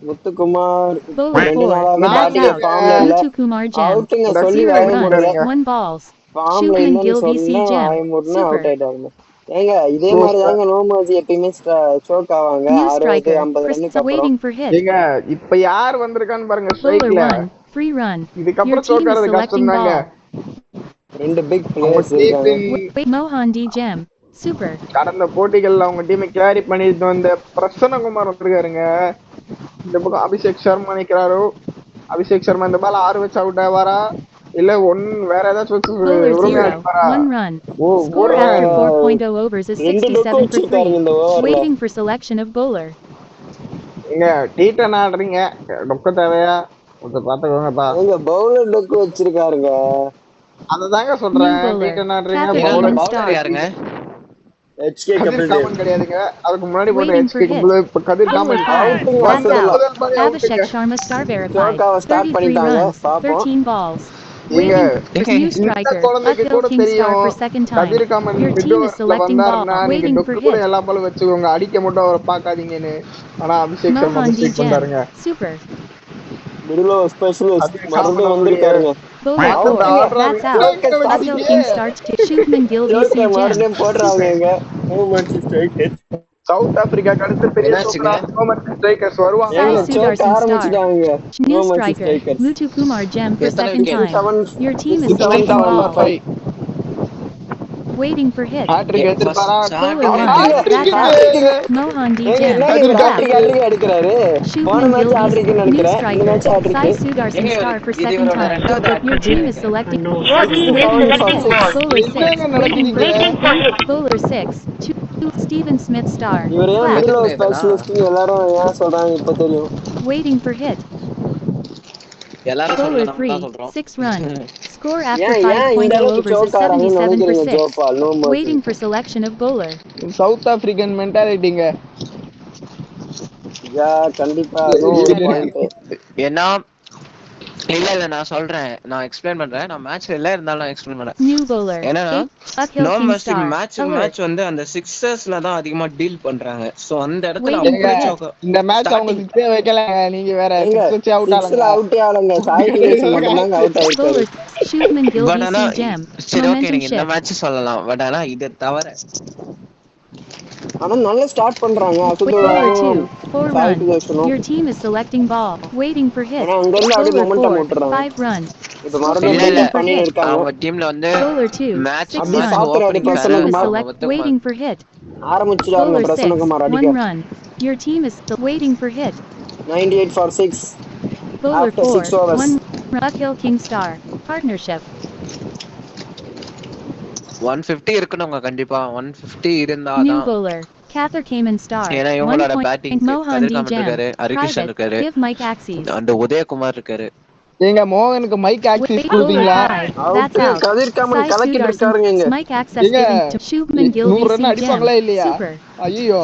Speaker 1: Muthukumar
Speaker 2: Bowler
Speaker 1: 2
Speaker 2: 4,
Speaker 1: நாளாவே
Speaker 2: that's
Speaker 1: பேட்டிங்ல
Speaker 2: out.
Speaker 1: ஃபார்ம்ல இல்ல.
Speaker 2: Mutu Kumar Jam.
Speaker 1: அவுட்டுங்க சொல்லி
Speaker 2: 0
Speaker 1: வாய
Speaker 2: runs,
Speaker 1: மூடல.
Speaker 2: 1 balls.
Speaker 1: ஃபார்ம்ல
Speaker 2: Shubman
Speaker 1: இல்லன்னு
Speaker 2: Gill VC
Speaker 1: சொன்னா வாய
Speaker 2: Jam.
Speaker 1: மூடனா out
Speaker 2: Super.
Speaker 1: ஆயிட்டாங்க. ஏங்க இதே மாதிரி
Speaker 4: சூப்பர்.
Speaker 1: தாங்க நோமர்ஸ் எப்பயுமே சோக் ஆவாங்க.
Speaker 2: New
Speaker 1: 60
Speaker 2: striker.
Speaker 1: 50 ரன்னுக்கு அப்புறம்.
Speaker 2: Waiting for hit.
Speaker 4: ஏங்க இப்ப யார் வந்திருக்கான்னு பாருங்க
Speaker 2: Bowler
Speaker 4: ஸ்ட்ரைக்ல.
Speaker 2: 1, 3 run. Your
Speaker 4: இதுக்கப்புறம்
Speaker 2: team is
Speaker 4: சோக்காரது
Speaker 2: selecting
Speaker 4: கஷ்டம் தாங்க.
Speaker 2: ball.
Speaker 1: 2 பிக்
Speaker 4: அவங்க
Speaker 1: பிளேயர்ஸ் இருக்காங்க.
Speaker 2: Wait, Mohan D Jam. Super.
Speaker 4: கடந்த போட்டிகள்ல அவங்க டீமை கேரி பண்ணிட்டு வந்த பிரசன்னகுமார் வந்திருக்காருங்க. இந்த பக்கம் அபிஷேக் சர்மா நிக்கிறாரு. அபிஷேக் சர்மா இந்த பால் 6 வச்சு அவுட் ஆவாரா இல்ல வேற ஏதாச்சும் வச்சு
Speaker 2: Bowler
Speaker 4: உரிமையா
Speaker 2: 0,
Speaker 4: அடிப்பாரா?
Speaker 2: 1 run.
Speaker 4: ஓ
Speaker 2: Score
Speaker 4: ஒரு
Speaker 2: after 4.0 overs is
Speaker 1: 2 டொக்கு
Speaker 2: 67 for 3.
Speaker 1: வச்சிருக்காருங்க இந்த ஓவர்ல.
Speaker 2: Waiting for selection of bowler.
Speaker 4: நீங்க டீட்டன் ஆடுறீங்க, டொக்க தேவையா கொஞ்சம் பாத்துக்கோங்கப்பா.
Speaker 1: ஏங்க பவுலர் டொக்கு வச்சிருக்காருங்க.
Speaker 4: அததாங்க
Speaker 2: New
Speaker 4: சொல்றேன்,
Speaker 2: bowler.
Speaker 4: டீட்டன் ஆடுறீங்க.
Speaker 2: Cather
Speaker 3: ஏங்க அந்த
Speaker 2: Demon
Speaker 3: பவுலர்
Speaker 2: Star.
Speaker 3: யாருங்க?
Speaker 1: HK
Speaker 4: கதிர்
Speaker 1: கபில்
Speaker 4: காமன்
Speaker 1: தேவ்.
Speaker 4: கிடையாதுங்க, அதுக்கு முன்னாடி போட்ட
Speaker 2: Waiting for
Speaker 4: HK
Speaker 2: hit.
Speaker 4: Kapil இப்ப கதிர்
Speaker 2: Bowler
Speaker 4: காமன்
Speaker 2: 5,
Speaker 1: அவுட்டுங்க
Speaker 2: that's
Speaker 4: வந்தது
Speaker 1: அசதுல்லா.
Speaker 2: out.
Speaker 4: முதல் பால் அவுட்டுங்க.
Speaker 2: Abhishek Sharma Star verified.
Speaker 1: சோக்காவை ஸ்டார்ட்
Speaker 2: 33
Speaker 1: பண்ணிட்டாங்க.
Speaker 2: runs,
Speaker 1: பாப்போம்.
Speaker 2: 13 balls.
Speaker 4: ஏங்க
Speaker 2: Waiting for
Speaker 3: ஏங்க
Speaker 2: new
Speaker 4: இந்த
Speaker 2: striker.
Speaker 4: குழந்தைக்கு
Speaker 2: Akhil
Speaker 4: கூட
Speaker 2: King Star
Speaker 4: தெரியும்,
Speaker 2: for second time.
Speaker 4: Kathir common
Speaker 2: Your
Speaker 4: mid
Speaker 2: team is
Speaker 4: ஓவர்ஸ்ல
Speaker 2: selecting ball.
Speaker 4: வந்தாருன்னா நீங்க
Speaker 2: Waiting for
Speaker 4: டொக்கு கூட
Speaker 2: hit.
Speaker 4: எல்லா பாலும் வச்சுக்கோங்க, அடிக்க மட்டும் அவரை பாக்காதீங்கன்னு. ஆனா Abhishek Sharma
Speaker 2: Mohan D
Speaker 4: mistake
Speaker 2: Jam.
Speaker 4: பண்றாருங்க.
Speaker 2: Super.
Speaker 1: மிடில் ஓவர் ஸ்பெஷலிஸ்ட்
Speaker 4: கதிர் காமன்
Speaker 1: மறுபடியும்
Speaker 4: அவருடைய
Speaker 1: வந்திருக்காருங்க.
Speaker 2: Bowler 4,
Speaker 1: அவுட்டுங்க.
Speaker 4: ஆடுறாரு.
Speaker 2: that's out.
Speaker 1: சோக்க ஸ்டார்ட்
Speaker 2: Akhil
Speaker 1: பண்ணி
Speaker 2: King Star to Shubman Gill VC
Speaker 1: சோக்க
Speaker 2: Jam.
Speaker 1: மறுபடியும் போடுறாங்க.
Speaker 2: Super.
Speaker 1: இங்க நோமர்ஸ் ஸ்ட்ரைக்கர்ஸ்.
Speaker 4: சவுத் ஆப்பிரிக்காக்கு அடுத்து பெரிய
Speaker 3: என்னாச்சுங்க?
Speaker 4: சோக்கரா ஸ்ட்ரைக்கர்ஸ் வருவாங்க.
Speaker 2: Sai
Speaker 1: ஏங்க சோக்க
Speaker 2: Sudarshan Star.
Speaker 1: ஆரம்பிச்சுட்டாங்க.
Speaker 2: New
Speaker 1: நோமர்ஸ்
Speaker 2: striker.
Speaker 1: Strikers.
Speaker 2: Mutu Kumar Gem for
Speaker 3: எத்தனை
Speaker 2: second
Speaker 3: wicket?
Speaker 2: time.
Speaker 1: 67
Speaker 2: Your team is
Speaker 1: 67
Speaker 2: selecting
Speaker 1: for
Speaker 2: ball.
Speaker 1: 5.
Speaker 2: Waiting for hit.
Speaker 4: Hattrick எடுத்துப்பாரா?
Speaker 2: Bowler 1,
Speaker 1: hattrick
Speaker 2: that's
Speaker 1: hattrick.
Speaker 2: out. Mohan D
Speaker 1: ஏங்க
Speaker 2: Jam.
Speaker 1: என்னங்க இவர்
Speaker 2: Clap.
Speaker 1: Hat trick எடுக்கிறாரு? போன
Speaker 2: Shubman
Speaker 1: match
Speaker 2: Gill
Speaker 1: ஹாட்ரிக்னு
Speaker 2: VC. New
Speaker 1: நினைக்கிறேன். இந்த
Speaker 2: striker.
Speaker 1: Match hat trick.
Speaker 2: Sai Sudarshan
Speaker 3: ஏங்க
Speaker 2: Star for
Speaker 3: இது
Speaker 2: second
Speaker 3: இவரோட
Speaker 2: time.
Speaker 3: ரெண்டாவது
Speaker 2: Your
Speaker 3: ஹாட்ரிக்
Speaker 2: team is
Speaker 3: நினைக்கிறேன்.
Speaker 2: selecting
Speaker 1: Foul for 6.
Speaker 2: bowler 6.
Speaker 4: என்னங்க
Speaker 2: Waiting for
Speaker 4: நடக்குதுங்க?
Speaker 2: bowler 6. 2 Steven Smith Star.
Speaker 1: இவர் ஏன்
Speaker 2: Clap.
Speaker 1: மிடில் ஓவர்
Speaker 3: எதுக்குங்க இதெல்லாம்?
Speaker 1: ஸ்பெஷலிஸ்ட்னு எல்லாரும் ஏன் சொல்றாங்க இப்ப தெரியும்.
Speaker 2: Waiting for hit.
Speaker 3: எல்லாரும்
Speaker 2: Bowler
Speaker 3: சொல்லல, நம்ம
Speaker 2: 3,
Speaker 3: தான் சொல்றோம்.
Speaker 2: 6 run. Score after
Speaker 1: ஏன் இந்த
Speaker 2: 5.0
Speaker 1: அளவுக்கு
Speaker 2: overs is
Speaker 1: சோக் ஆறாங்கன்னு
Speaker 2: 77 for
Speaker 1: நினைக்கிறீங்க
Speaker 2: 6.
Speaker 1: ஜோபால்? நோமர்ஸ்.
Speaker 2: Waiting for selection of bowler.
Speaker 4: South African மென்டாலிட்டிங்க.
Speaker 1: யா கண்டிப்பா அதுவும் ஒரு பாயிண்ட்.
Speaker 3: ஏன்னா இல்ல நான் சொல்றேன், நான் எக்ஸ்பிளைன் பண்றேன். நான் மேட்ச்ல இல்ல இருந்தாலும் எக்ஸ்பிளைன் பண்றேன்.
Speaker 2: New bowler.
Speaker 3: என்னன்னா
Speaker 2: Akhil
Speaker 3: நோ
Speaker 2: King
Speaker 3: மர்சி
Speaker 2: Star.
Speaker 3: Match
Speaker 2: Alert.
Speaker 3: வந்து அந்த சிக்ஸர்ஸ்ல தான் அதிகமா டீல் பண்றாங்க. சோ அந்த இடத்துல
Speaker 2: Waiting
Speaker 3: அவங்க
Speaker 2: for
Speaker 3: பிடிச்ச
Speaker 2: hit.
Speaker 4: இந்த மேட்ச் அவங்க
Speaker 3: ஸ்டார்டிங்
Speaker 4: சிக்ஸே வைக்கலங்க, நீங்க வேற
Speaker 1: ஏங்க
Speaker 4: சிக்ஸ் வச்சு அவுட்
Speaker 1: 6ல
Speaker 4: ஆளுங்க.
Speaker 1: அவுட்டே ஆளுங்க. சாய் சுதர்ஷன் மட்டும்தாங்க அவுட் ஆயிருக்காரு.
Speaker 2: Bowler. Shubman Gill
Speaker 3: பட் ஆனா
Speaker 2: VC Jam.
Speaker 3: சரி ஓகே,
Speaker 2: Momentum
Speaker 3: நீங்க இந்த
Speaker 2: shift.
Speaker 3: மேட்ச் சொல்லலாம். பட் ஆனா இதை தவிர
Speaker 1: ஆனா நல்லா ஸ்டார்ட் பண்றாங்க
Speaker 2: Bowler
Speaker 1: அசதுல்லாவும்
Speaker 2: 2, 4
Speaker 1: Sai
Speaker 2: run.
Speaker 1: சுதர்ஷனும்.
Speaker 2: Your team is selecting ball. Waiting for hit.
Speaker 1: ஏன்னா அங்க இருந்து அப்படியே
Speaker 2: Bowler
Speaker 1: மொமெண்டம்
Speaker 2: 4,
Speaker 1: விட்டுறாங்க.
Speaker 2: 5 run.
Speaker 1: இப்ப மறுபடியும்
Speaker 3: இல்ல
Speaker 2: Waiting
Speaker 1: பில்டப்
Speaker 2: for
Speaker 1: பண்ணி
Speaker 2: hit.
Speaker 1: இருக்காங்க.
Speaker 3: அவங்க டீம்ல வந்து
Speaker 2: Bowler 2,
Speaker 3: மேட்ச்
Speaker 2: 6
Speaker 1: அப்படி
Speaker 2: run.
Speaker 1: சாத்துறாரு
Speaker 2: Your
Speaker 3: opening
Speaker 2: team is
Speaker 1: Prasannakumar.
Speaker 2: waiting for hit.
Speaker 1: ஆரம்பிச்சுட்டாருங்க
Speaker 2: Bowler 6,
Speaker 1: Prasannakumar
Speaker 2: 1
Speaker 1: அடிக்க.
Speaker 2: run. Your team is waiting for hit.
Speaker 1: 98 for 6
Speaker 2: Bowler
Speaker 1: after 6
Speaker 2: 4,
Speaker 1: overs.
Speaker 2: 1 Akhil King Star. Partnership.
Speaker 3: 150 இருக்கணுங்க கண்டிப்பா. 150
Speaker 2: New
Speaker 3: இருந்தாதான்.
Speaker 2: bowler. Cather Cayman Star.
Speaker 3: ஏன்னா
Speaker 2: 1
Speaker 3: இவங்களோட
Speaker 2: point.
Speaker 3: Batting
Speaker 2: Mohan D
Speaker 3: கதிர் common
Speaker 2: Jam.
Speaker 3: இருக்காரு, Harikrishnan
Speaker 2: Private.
Speaker 3: இருக்காரு,
Speaker 2: Give Mike Axes.
Speaker 3: அந்த உதயகுமார் இருக்காரு.
Speaker 4: ஏங்க மோகனுக்கு மைக் ஆக்சிஸ்
Speaker 2: Wait, bowler
Speaker 4: கொடுத்தீங்களா?
Speaker 2: 5. That's
Speaker 1: out
Speaker 2: out.
Speaker 1: Kathir common
Speaker 2: Sai
Speaker 1: கலக்கிட்டு
Speaker 2: Sudarson's
Speaker 1: இருக்காருங்க இங்க.
Speaker 2: mic access
Speaker 4: ஏங்க
Speaker 2: given to Shubman Gill
Speaker 4: 100 run
Speaker 2: VC
Speaker 4: அடிப்பாங்களா
Speaker 2: Gem.
Speaker 4: இல்லையா?
Speaker 2: Super.
Speaker 4: ஐயோ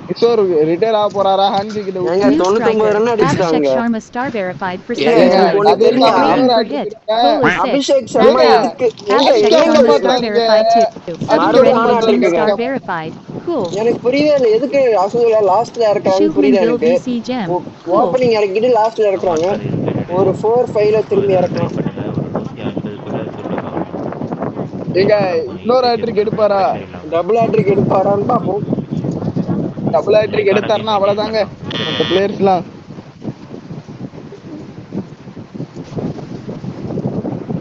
Speaker 4: கிஷோர் ரிட்டையர் ஆக போறாரா? ஹேண்ட் கிட்ட
Speaker 1: ஏங்க
Speaker 2: New
Speaker 1: 99
Speaker 2: striker.
Speaker 1: ரன்
Speaker 2: Abhishek
Speaker 1: அடிச்சிட்டாங்க.
Speaker 2: Sharma star verified for
Speaker 1: ஏங்க
Speaker 4: ஏங்க
Speaker 2: 79.
Speaker 1: எனக்கு ஒண்ணு
Speaker 4: கதிர்
Speaker 1: தெரியல.
Speaker 4: காமன்
Speaker 2: Waiting
Speaker 4: இன்னொரு
Speaker 2: for
Speaker 4: ஹேட்ரிக்
Speaker 2: hit.
Speaker 4: எடுங்க.
Speaker 2: Bowler 6.
Speaker 1: அபிஷேக் சர்மா
Speaker 4: ஏங்க
Speaker 2: That's out.
Speaker 1: எதுக்கு எங்க
Speaker 2: Abhishek
Speaker 4: அடிக்க விட
Speaker 1: எங்க
Speaker 2: Sharma star
Speaker 4: மாட்டானுங்க.
Speaker 2: verified too. Super
Speaker 1: மறுபடியும்
Speaker 2: Ready
Speaker 1: நானும்
Speaker 2: 18
Speaker 1: அடிக்க
Speaker 2: star
Speaker 1: வைக்கிறேன்.
Speaker 2: verified. Cool.
Speaker 1: எனக்கு புரியவே இல்லை எதுக்கு அசுலா லாஸ்ட்ல இறக்குறாங்கன்னு
Speaker 2: Shubman
Speaker 1: புரியல
Speaker 2: Gill
Speaker 1: எனக்கு.
Speaker 2: VC Gem. Cool.
Speaker 1: ஓப்பனிங் இறக்கிட்டு லாஸ்ட்ல இறக்குறாங்க.
Speaker 6: ஆமாம் சார் இருக்கு.
Speaker 1: ஒரு 4-5ல திரும்பி
Speaker 6: ட்ரை
Speaker 1: இறக்கலாம்.
Speaker 6: பண்ணுங்க, ஒரு 150குள்ள சுட்டுக்கலாம்.
Speaker 4: ஏங்க
Speaker 6: நம்ம
Speaker 4: இன்னொரு
Speaker 6: யூசேஜ்
Speaker 4: ஹேட்ரிக்
Speaker 6: கம்மி,
Speaker 4: எடுப்பாரா?
Speaker 6: ப்ரெஷர் இல்லாமல்.
Speaker 1: டபுள் ஹேட்ரிக் எடுப்பாரான்னு பார்ப்போம்.
Speaker 4: டபுள் ஹேட்ரிக்
Speaker 6: லைக்கான
Speaker 4: எடுத்தாருன்னா
Speaker 6: டீமை சேஞ்ச்
Speaker 4: அவ்வளவுதாங்க
Speaker 6: பண்ணலாம்.
Speaker 4: மற்ற பிளேயர்ஸ்லாம்.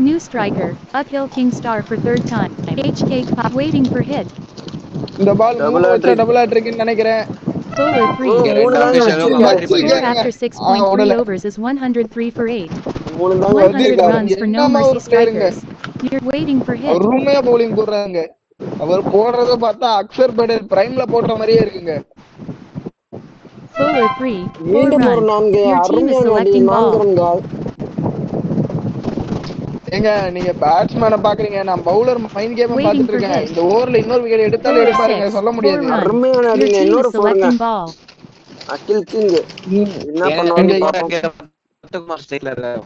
Speaker 2: New striker. Uphill King star for third time. HK Pop waiting for hit.
Speaker 4: இந்த பால்
Speaker 1: டபுள்
Speaker 4: 3 வச்சா
Speaker 1: ஹேட்ரிக்.
Speaker 4: டபுள் ஹேட்ரிக்னு நினைக்கிறேன்.
Speaker 2: Bowler
Speaker 1: ஓ
Speaker 2: 3.
Speaker 1: 3
Speaker 3: 2
Speaker 1: தாங்க
Speaker 3: அபிஷேகம்
Speaker 1: வச்சிருக்காரு.
Speaker 3: Boundary
Speaker 2: Score
Speaker 4: வச்சிருக்காருங்க.
Speaker 2: after
Speaker 3: பண்ணிருக்காங்க.
Speaker 2: 6.3
Speaker 4: விடல.
Speaker 2: overs is 103 for 8.
Speaker 1: 3 தாங்க
Speaker 2: 100
Speaker 1: வச்சிருக்காரு.
Speaker 2: runs for no
Speaker 4: என்னமா
Speaker 2: mercy
Speaker 4: ஒரு பிளேயருங்க.
Speaker 2: strikers. You're waiting for hit.
Speaker 4: அவர் ரூமையா பவுலிங் போடுறாங்க. அவர் போடுறத பார்த்தா அக்சர் படேல் பிரைம்ல போடுற மாதிரியே இருக்குங்க.
Speaker 2: Bowler 3. 4
Speaker 1: மீண்டும் ஒரு
Speaker 2: run.
Speaker 1: 4
Speaker 2: Your team is
Speaker 1: அருமையான அடி.
Speaker 2: selecting
Speaker 1: 4
Speaker 2: ball.
Speaker 1: ரன்கள்.
Speaker 4: ஏங்க நீங்க பேட்ஸ்மேனை பாக்குறீங்க, நான் பவுலர் மைண்ட் கேம்
Speaker 2: Waiting
Speaker 4: பாத்துட்டு
Speaker 2: for
Speaker 4: இருக்கேன்.
Speaker 2: hit.
Speaker 4: இந்த ஓவர்ல இன்னொரு விக்கெட் எடுத்தாலும்
Speaker 2: Bowler
Speaker 4: எடுப்பாருங்க,
Speaker 2: 6.
Speaker 4: சொல்ல
Speaker 2: 4
Speaker 4: முடியாது.
Speaker 2: run.
Speaker 1: அருமையான
Speaker 2: Your
Speaker 1: அடிங்க.
Speaker 2: team is
Speaker 1: இன்னொரு 4ங்க.
Speaker 2: selecting ball.
Speaker 1: அகில் கிங் என்ன
Speaker 4: இங்க
Speaker 1: பண்ணுவாருன்னு
Speaker 3: இன்னொரு
Speaker 1: பார்ப்போம்.
Speaker 3: அடி முத்துக்குமார் ஸ்டைல்ல இருக்காரு.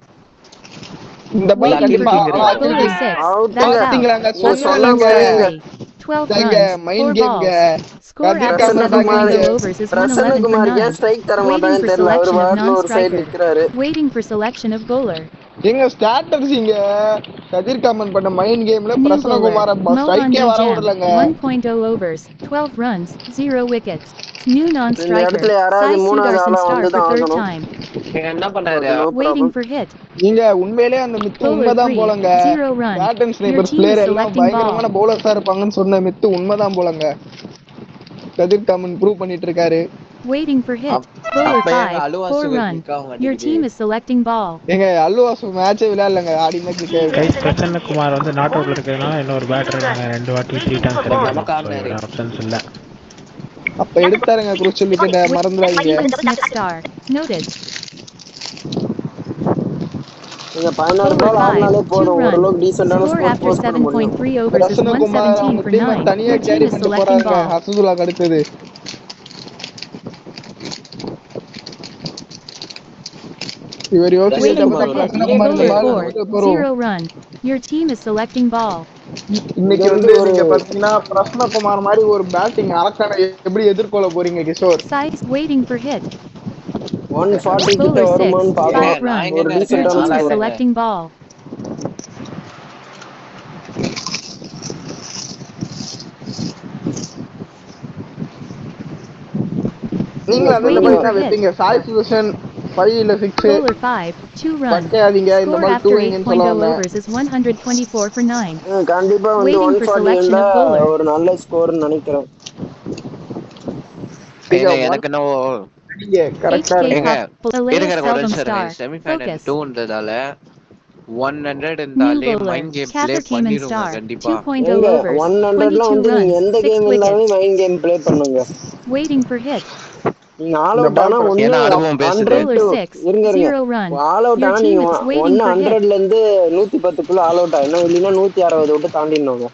Speaker 4: இந்த பால்
Speaker 2: Waiting for
Speaker 4: கண்டிப்பா
Speaker 3: King
Speaker 2: hit.
Speaker 3: இருக்காரு.
Speaker 2: Bowler
Speaker 4: அக்கில்
Speaker 2: 6.
Speaker 1: அவுட்டுங்க.
Speaker 2: That's out.
Speaker 4: பாத்தீங்களாங்க,
Speaker 1: நீங்க சொன்ன
Speaker 2: Uphill
Speaker 4: சொன்னேன்லங்க.
Speaker 2: King star
Speaker 1: மாதிரிங்க.
Speaker 2: 3. 12
Speaker 4: இங்க
Speaker 2: runs.
Speaker 4: மைண்ட்
Speaker 2: 4
Speaker 4: கேம்ங்க.
Speaker 2: balls. Score
Speaker 4: கதிர்
Speaker 2: after
Speaker 4: காமன்
Speaker 2: 7.0
Speaker 1: பிரசன்னகுமார்
Speaker 4: பாக்குறீங்க.
Speaker 2: overs is 111 for
Speaker 1: பிரசன்னகுமாருக்கு
Speaker 2: 9.
Speaker 1: ஏன் ஸ்ட்ரைக் தர
Speaker 2: Waiting for
Speaker 1: மாட்டாங்கன்னு தெரியல. அவர்
Speaker 2: selection of
Speaker 1: பாட்டுல ஒரு சைடு
Speaker 2: non-striker.
Speaker 1: நிக்கிறாரு.
Speaker 2: Waiting for selection of bowler.
Speaker 4: எங்க ஸ்ட்ராட்டஜிங்க கதிர் காமன் பண்ண மைண்ட் கேம்ல
Speaker 2: New bowler.
Speaker 4: பிரசன்னகுமார
Speaker 2: Mohan
Speaker 4: ஸ்ட்ரைக்கே
Speaker 2: D.
Speaker 4: வர
Speaker 2: Gem.
Speaker 4: விடலங்க.
Speaker 2: 1.0 overs. 12 runs. 0 wickets. New
Speaker 1: இந்த
Speaker 2: non-striker.
Speaker 1: இடத்துல யாராவது
Speaker 2: Sai
Speaker 1: 3வது
Speaker 2: Sudarshan
Speaker 1: ஆளா
Speaker 2: star for
Speaker 1: வந்துதான்
Speaker 2: third
Speaker 1: ஆகணும்.
Speaker 2: time.
Speaker 3: என்ன பண்ணாரு?
Speaker 1: அது நோ
Speaker 2: Waiting
Speaker 1: ப்ராப்ளம்.
Speaker 2: for hit.
Speaker 4: நீங்க உண்மையிலேயே அந்த மித்து
Speaker 2: Bowler
Speaker 4: உண்மைதான்
Speaker 2: 3.
Speaker 4: போலங்க.
Speaker 2: 0 run.
Speaker 4: Bat and
Speaker 2: Your
Speaker 4: snipers
Speaker 2: team is
Speaker 4: player எல்லாம்
Speaker 2: selecting ball.
Speaker 4: பயங்கரமான பவுலர்ஸா இருப்பாங்கன்னு சொன்ன மித்து உண்மைதான் போலங்க. கதிர் காமன் ப்ரூவ் பண்ணிட்டு இருக்காரு.
Speaker 2: Waiting for hit. Bowler
Speaker 3: அப்ப ஏங்க
Speaker 2: 5. 4
Speaker 3: அலுவாசுக்கு
Speaker 2: run.
Speaker 3: கிளிக் ஆக
Speaker 2: Your
Speaker 3: மாட்டேங்குது?
Speaker 2: team is selecting ball.
Speaker 4: எங்க அல்லுவாசு மேட்சே விளையாடலங்க, ஆடினா கிளிக்.
Speaker 7: கை பிரசன்னகுமார் வந்து நாட் அவுட்ல இருக்கிறதுனால இன்னொரு பேட்டர் நாங்கள் 2 வாட்டி 3 டைம்ஸ் இறக்கிருக்கோம்.
Speaker 3: நமக்கு
Speaker 7: ஸோ
Speaker 3: ஆடினாரு.
Speaker 7: இவர் ஆப்ஷன்ஸ் இல்லை.
Speaker 4: அப்ப எடுத்தாருங்க குரூஷியல் விக்கெட்டை, மறந்துடாதீங்க.
Speaker 2: Stephen Smith star. Noted.
Speaker 1: நீங்க 16
Speaker 2: Bowler
Speaker 1: பால்
Speaker 2: 5.
Speaker 1: ஆடினாலே
Speaker 2: 2
Speaker 1: போதும்.
Speaker 2: run.
Speaker 1: ஓரளவுக்கு டீசென்டான
Speaker 2: Score
Speaker 1: ஸ்கோர்
Speaker 2: after
Speaker 1: போஸ்ட் பண்ண முடியும்.
Speaker 2: 7.3 overs is
Speaker 4: பிரசன்னகுமார்
Speaker 2: 117
Speaker 4: அவங்க
Speaker 2: for
Speaker 4: டீமை
Speaker 2: 9.
Speaker 4: தனியா
Speaker 2: Your team
Speaker 4: கேரி
Speaker 2: is
Speaker 4: பண்ணிட்டு
Speaker 2: selecting
Speaker 4: போறாங்க.
Speaker 2: ball.
Speaker 4: ஹசுதுல்லாக்கு அடுத்தது. இவர் யோசிக்கிறத
Speaker 2: Waiting for
Speaker 4: பார்த்தா
Speaker 3: பிரசன்னகுமார் ஒரு
Speaker 2: hit.
Speaker 3: பிஎட்
Speaker 4: பிரசன்னகுமார் இந்த
Speaker 2: Bowler
Speaker 3: பிளேயர்
Speaker 4: பால்
Speaker 3: தானே?
Speaker 2: 4.
Speaker 4: நமக்கு போறோம்.
Speaker 2: 0 run. Your team is selecting ball.
Speaker 1: இங்க
Speaker 4: இன்னைக்கு
Speaker 1: வந்து
Speaker 4: வந்து
Speaker 1: ஒரு
Speaker 4: நீங்க பாத்தீங்கன்னா பிரசன்னகுமார் மாதிரி ஒரு பேட்டிங் அரக்கனை எப்படி எதிர்கொள்ள போறீங்க Kishore?
Speaker 2: Size waiting for hit.
Speaker 1: 140 கிட்ட
Speaker 2: Bowler 6.
Speaker 1: வருமான்னு
Speaker 3: ஏங்க
Speaker 2: 5
Speaker 1: பார்க்கலாம்.
Speaker 3: நான்
Speaker 2: run.
Speaker 1: ஒரு
Speaker 3: எங்கங்க
Speaker 2: Your
Speaker 3: இருக்கேன்?
Speaker 1: டீசென்டான
Speaker 2: team
Speaker 3: நாளா
Speaker 2: is
Speaker 1: ஸ்கோர்.
Speaker 3: இல்லைங்க.
Speaker 2: selecting ball.
Speaker 1: நீங்க
Speaker 4: நீங்களும் அந்த
Speaker 2: Waiting
Speaker 4: மாதிரி
Speaker 1: சொல்லுங்க.
Speaker 2: for
Speaker 4: தான்
Speaker 2: hit.
Speaker 4: வைப்பீங்க. சாய் சுதர்ஷன் 5 இல்ல 6
Speaker 2: Bowler 5. 2 run.
Speaker 4: வைக்காதீங்க. இந்த
Speaker 2: Score
Speaker 4: பால்
Speaker 2: after
Speaker 4: டூயிங்னு சொல்ல
Speaker 2: 8.0
Speaker 4: வந்தேன்.
Speaker 2: overs is 124 for 9.
Speaker 1: கண்டிப்பா வந்து
Speaker 2: Waiting for
Speaker 1: 140
Speaker 2: selection
Speaker 1: இருந்தா
Speaker 2: of bowler.
Speaker 1: ஒரு நல்ல ஸ்கோர்னு நினைக்கிறேன்.
Speaker 4: நீங்க
Speaker 3: ஏங்க
Speaker 4: ஒன்
Speaker 3: எனக்கு என்னவோ
Speaker 4: அடிங்க, கரெக்டா
Speaker 2: HK
Speaker 3: ஏங்க
Speaker 4: இருக்கும்.
Speaker 2: Pop. Elias
Speaker 3: இருங்க ஒரு
Speaker 2: Seldom
Speaker 3: நிமிஷம் இருங்க.
Speaker 2: star.
Speaker 3: Semi-final
Speaker 2: Focus.
Speaker 3: 2ன்றதால 100
Speaker 2: New
Speaker 3: இருந்தாலே
Speaker 2: bowler.
Speaker 3: Mind game play
Speaker 2: Cather Cayman
Speaker 3: பண்ணிடுங்க
Speaker 2: star.
Speaker 3: கண்டிப்பா.
Speaker 2: 2.0
Speaker 1: எங்க
Speaker 2: overs.
Speaker 1: 100லாம்
Speaker 2: 22
Speaker 1: வந்து நீங்க
Speaker 2: runs.
Speaker 1: எந்த
Speaker 2: 6
Speaker 1: கேம் இருந்தாலுமே
Speaker 2: wickets.
Speaker 1: மைண்ட் கேம் ப்ளே பண்ணுங்க.
Speaker 2: Waiting for hit.
Speaker 1: நீங்க ஆல்
Speaker 4: இந்த
Speaker 1: அவுட்
Speaker 4: பால்
Speaker 1: ஆனா ஒண்ணு
Speaker 3: ஏன்னா அனுபவம் பேசுது.
Speaker 1: 100
Speaker 2: Bowler
Speaker 1: டு
Speaker 2: 6.
Speaker 1: இருங்க
Speaker 2: 0 run.
Speaker 1: ஆல் அவுட்
Speaker 2: Your
Speaker 1: ஆனா
Speaker 2: team
Speaker 1: நீங்க
Speaker 2: is waiting
Speaker 1: ஒன்னு
Speaker 2: for hit.
Speaker 1: 100ல இருந்து 110க்குள்ள ஆல் அவுட் ஆயிடணும். இல்லைன்னா 160 விட்டு தாண்டிடணுங்க.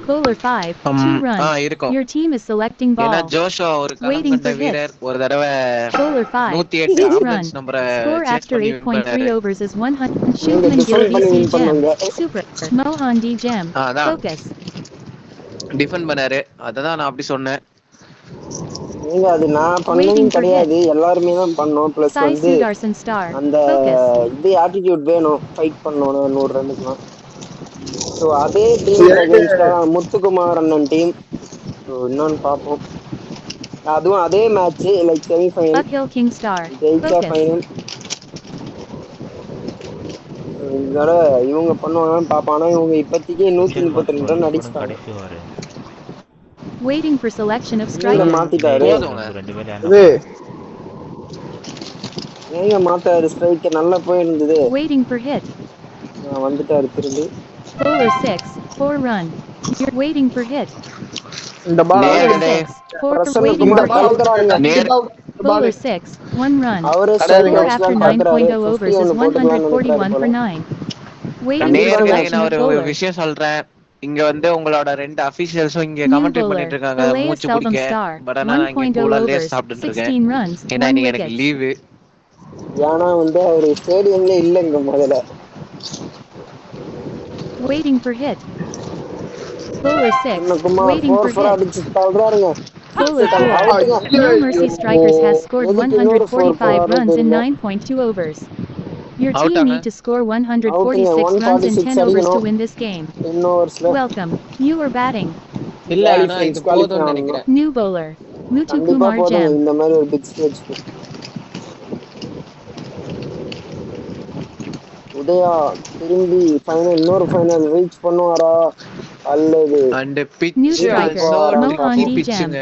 Speaker 2: Bowler 5. 2 run.
Speaker 3: இருக்கும்.
Speaker 2: Your team is selecting
Speaker 3: ஏன்னா
Speaker 2: ball.
Speaker 3: ஜோஷுவா ஒரு களம்
Speaker 2: Waiting
Speaker 3: கண்ட
Speaker 2: for hit.
Speaker 3: வீரர் ஒரு தடவை
Speaker 2: Bowler 5.
Speaker 3: 108
Speaker 2: 6 run.
Speaker 3: ஆம்புலன்ஸ் நம்பரை
Speaker 2: Score
Speaker 3: சேஸ்
Speaker 2: after
Speaker 3: பண்ணி வின்
Speaker 2: 8.3
Speaker 3: பண்ணாரு.
Speaker 2: overs is 100.
Speaker 1: நீங்க
Speaker 2: Shubman Gill
Speaker 1: டிஃபெண்ட் பண்ணி
Speaker 2: VC
Speaker 1: வின்
Speaker 2: Gem.
Speaker 1: பண்ணுங்க.
Speaker 2: Super. Mohan D. Gem.
Speaker 3: அதான்
Speaker 2: Focus.
Speaker 3: டிஃபெண்ட் பண்ணாரு. அததான் நான் அப்படி சொன்னேன்.
Speaker 1: நீங்க அது நான்
Speaker 2: Waiting
Speaker 1: பண்ணதும்
Speaker 2: for hit.
Speaker 1: கிடையாது. எல்லாருமே தான் பண்ணோம். பிளஸ்
Speaker 2: Sai
Speaker 1: வந்து
Speaker 2: Sudarshan star.
Speaker 1: அந்த
Speaker 2: Focus.
Speaker 1: இது ஆட்டிடியூட் வேணும். ஃபைட் பண்ணணும் 100 ரன்னுக்குலாம். ஸோ அதே டீமுக்கு அகைன்ஸ்டா முத்துக்குமார் அண்ணன் டீம். ஸோ இன்னொன்னு பார்ப்போம். அதுவும் அதே match like semi-final.
Speaker 2: Uphill King star.
Speaker 1: ஜெயிச்சா
Speaker 2: Focus.
Speaker 1: ஃபைனல். இந்த தடவை இவங்க பண்ணுவாங்கன்னு பார்ப்போம். ஆனா இவங்க இப்போதைக்கு
Speaker 6: மிச்சல் மார்க்
Speaker 1: 132 ரன்
Speaker 6: இப்போ
Speaker 1: அடிச்சிட்டாங்க.
Speaker 6: கடைசி over.
Speaker 2: Waiting for selection of
Speaker 1: நீங்க
Speaker 2: striker.
Speaker 1: மாத்திட்டாரு.
Speaker 3: போதுங்க.
Speaker 6: 2 பேர்
Speaker 4: இது
Speaker 6: ஏன்னா
Speaker 1: ஏங்க மாத்தாரு? ஸ்ட்ரைக் நல்லா போயிருந்தது.
Speaker 2: Waiting for hit.
Speaker 1: வந்துட்டாரு திரும்பி.
Speaker 2: Bowler 6. 4 run. You're waiting for hit.
Speaker 4: இந்த பால்
Speaker 2: Bowler
Speaker 3: நேரடே
Speaker 2: 6. 4 waiting
Speaker 4: இந்த
Speaker 1: பிரசன்னகுமார்
Speaker 2: for
Speaker 4: பால்
Speaker 2: hit.
Speaker 4: அவுட்டுங்க.
Speaker 1: கலக்குறாருங்க.
Speaker 3: நேர்
Speaker 4: கண்டிப்பா அவுட்.
Speaker 2: Bowler 6, 1 run.
Speaker 1: அவரே
Speaker 4: கிடையாதுங்க.
Speaker 1: ஸ்ட்ரைக்
Speaker 2: Score
Speaker 1: அடிச்சு
Speaker 2: after
Speaker 1: தான் பாக்குறாரு.
Speaker 2: 9.0 overs
Speaker 1: 50
Speaker 2: is
Speaker 1: ஒன்னு போட்டுக்கலாம்னு நினைக்கிறாரு
Speaker 2: 141
Speaker 1: போல.
Speaker 2: for 9. Waiting for
Speaker 3: நேர்களே
Speaker 2: selection
Speaker 3: நான்
Speaker 2: of
Speaker 3: ஒரு
Speaker 2: bowler.
Speaker 3: விஷயம் சொல்றேன். இங்க வந்து உங்களோட 2 அபிஷியல்ஸும் இங்க
Speaker 2: New
Speaker 3: கமெண்ட்ரி
Speaker 2: bowler,
Speaker 3: பண்ணிட்டு இருக்காங்க
Speaker 2: Elias
Speaker 3: மூச்சு
Speaker 2: Seldom
Speaker 3: பிடிக்க.
Speaker 2: Star,
Speaker 3: பட் ஆனா நான் இங்க
Speaker 2: 1.0
Speaker 3: கூலா லேஸ்
Speaker 2: overs,
Speaker 3: சாப்பிட்டுட்டு இருக்கேன்.
Speaker 2: 16 runs,
Speaker 3: ஏன்னா
Speaker 2: 1
Speaker 3: இன்னைக்கு எனக்கு
Speaker 2: wickets.
Speaker 3: லீவு.
Speaker 1: ஏன்னா வந்து அவரு ஸ்டேடியம்ல இல்லைங்க முதல்ல.
Speaker 2: Waiting for hit. Bowler 6,
Speaker 1: சின்னக்குமார்
Speaker 2: waiting for
Speaker 1: 4
Speaker 2: hit.
Speaker 1: அடிச்சு தள்ளுறாருங்க.
Speaker 2: Bowler 4,
Speaker 1: அவுட்டுங்க.
Speaker 2: no mercy strikers has scored
Speaker 1: எதுக்கு இன்னொரு 4
Speaker 2: 145 runs in
Speaker 1: தெரியல.
Speaker 2: 9.2 overs. Your team
Speaker 3: அவுட்டாங்க.
Speaker 2: need to score
Speaker 1: அவுட்டுங்க.
Speaker 2: 146 runs in 10 overs to
Speaker 1: அடிக்கணும்.
Speaker 2: win this game.
Speaker 1: 10 ஓவர்ஸ்ல
Speaker 2: Welcome, you are batting.
Speaker 3: இல்ல
Speaker 1: jolly
Speaker 3: ஆனா
Speaker 1: friends
Speaker 3: இது
Speaker 1: qualify
Speaker 3: போதும்னு
Speaker 1: ஆகணும்.
Speaker 3: நினைக்கிறேன்.
Speaker 2: New bowler,
Speaker 1: கண்டிப்பா
Speaker 2: Muthukumar
Speaker 1: போதுங்க
Speaker 2: Gem.
Speaker 1: இந்த மாதிரி ஒரு பிக் ஸ்டேஜ்க்கு. உதயா திரும்பி இன்னொரு ஃபைனல் ரீச் பண்ணுவாரா அல்லது
Speaker 3: and
Speaker 2: New
Speaker 3: pitch
Speaker 2: striker,
Speaker 3: also
Speaker 2: Mohan
Speaker 3: tricky
Speaker 2: D. Jam.
Speaker 3: பிட்சுங்க.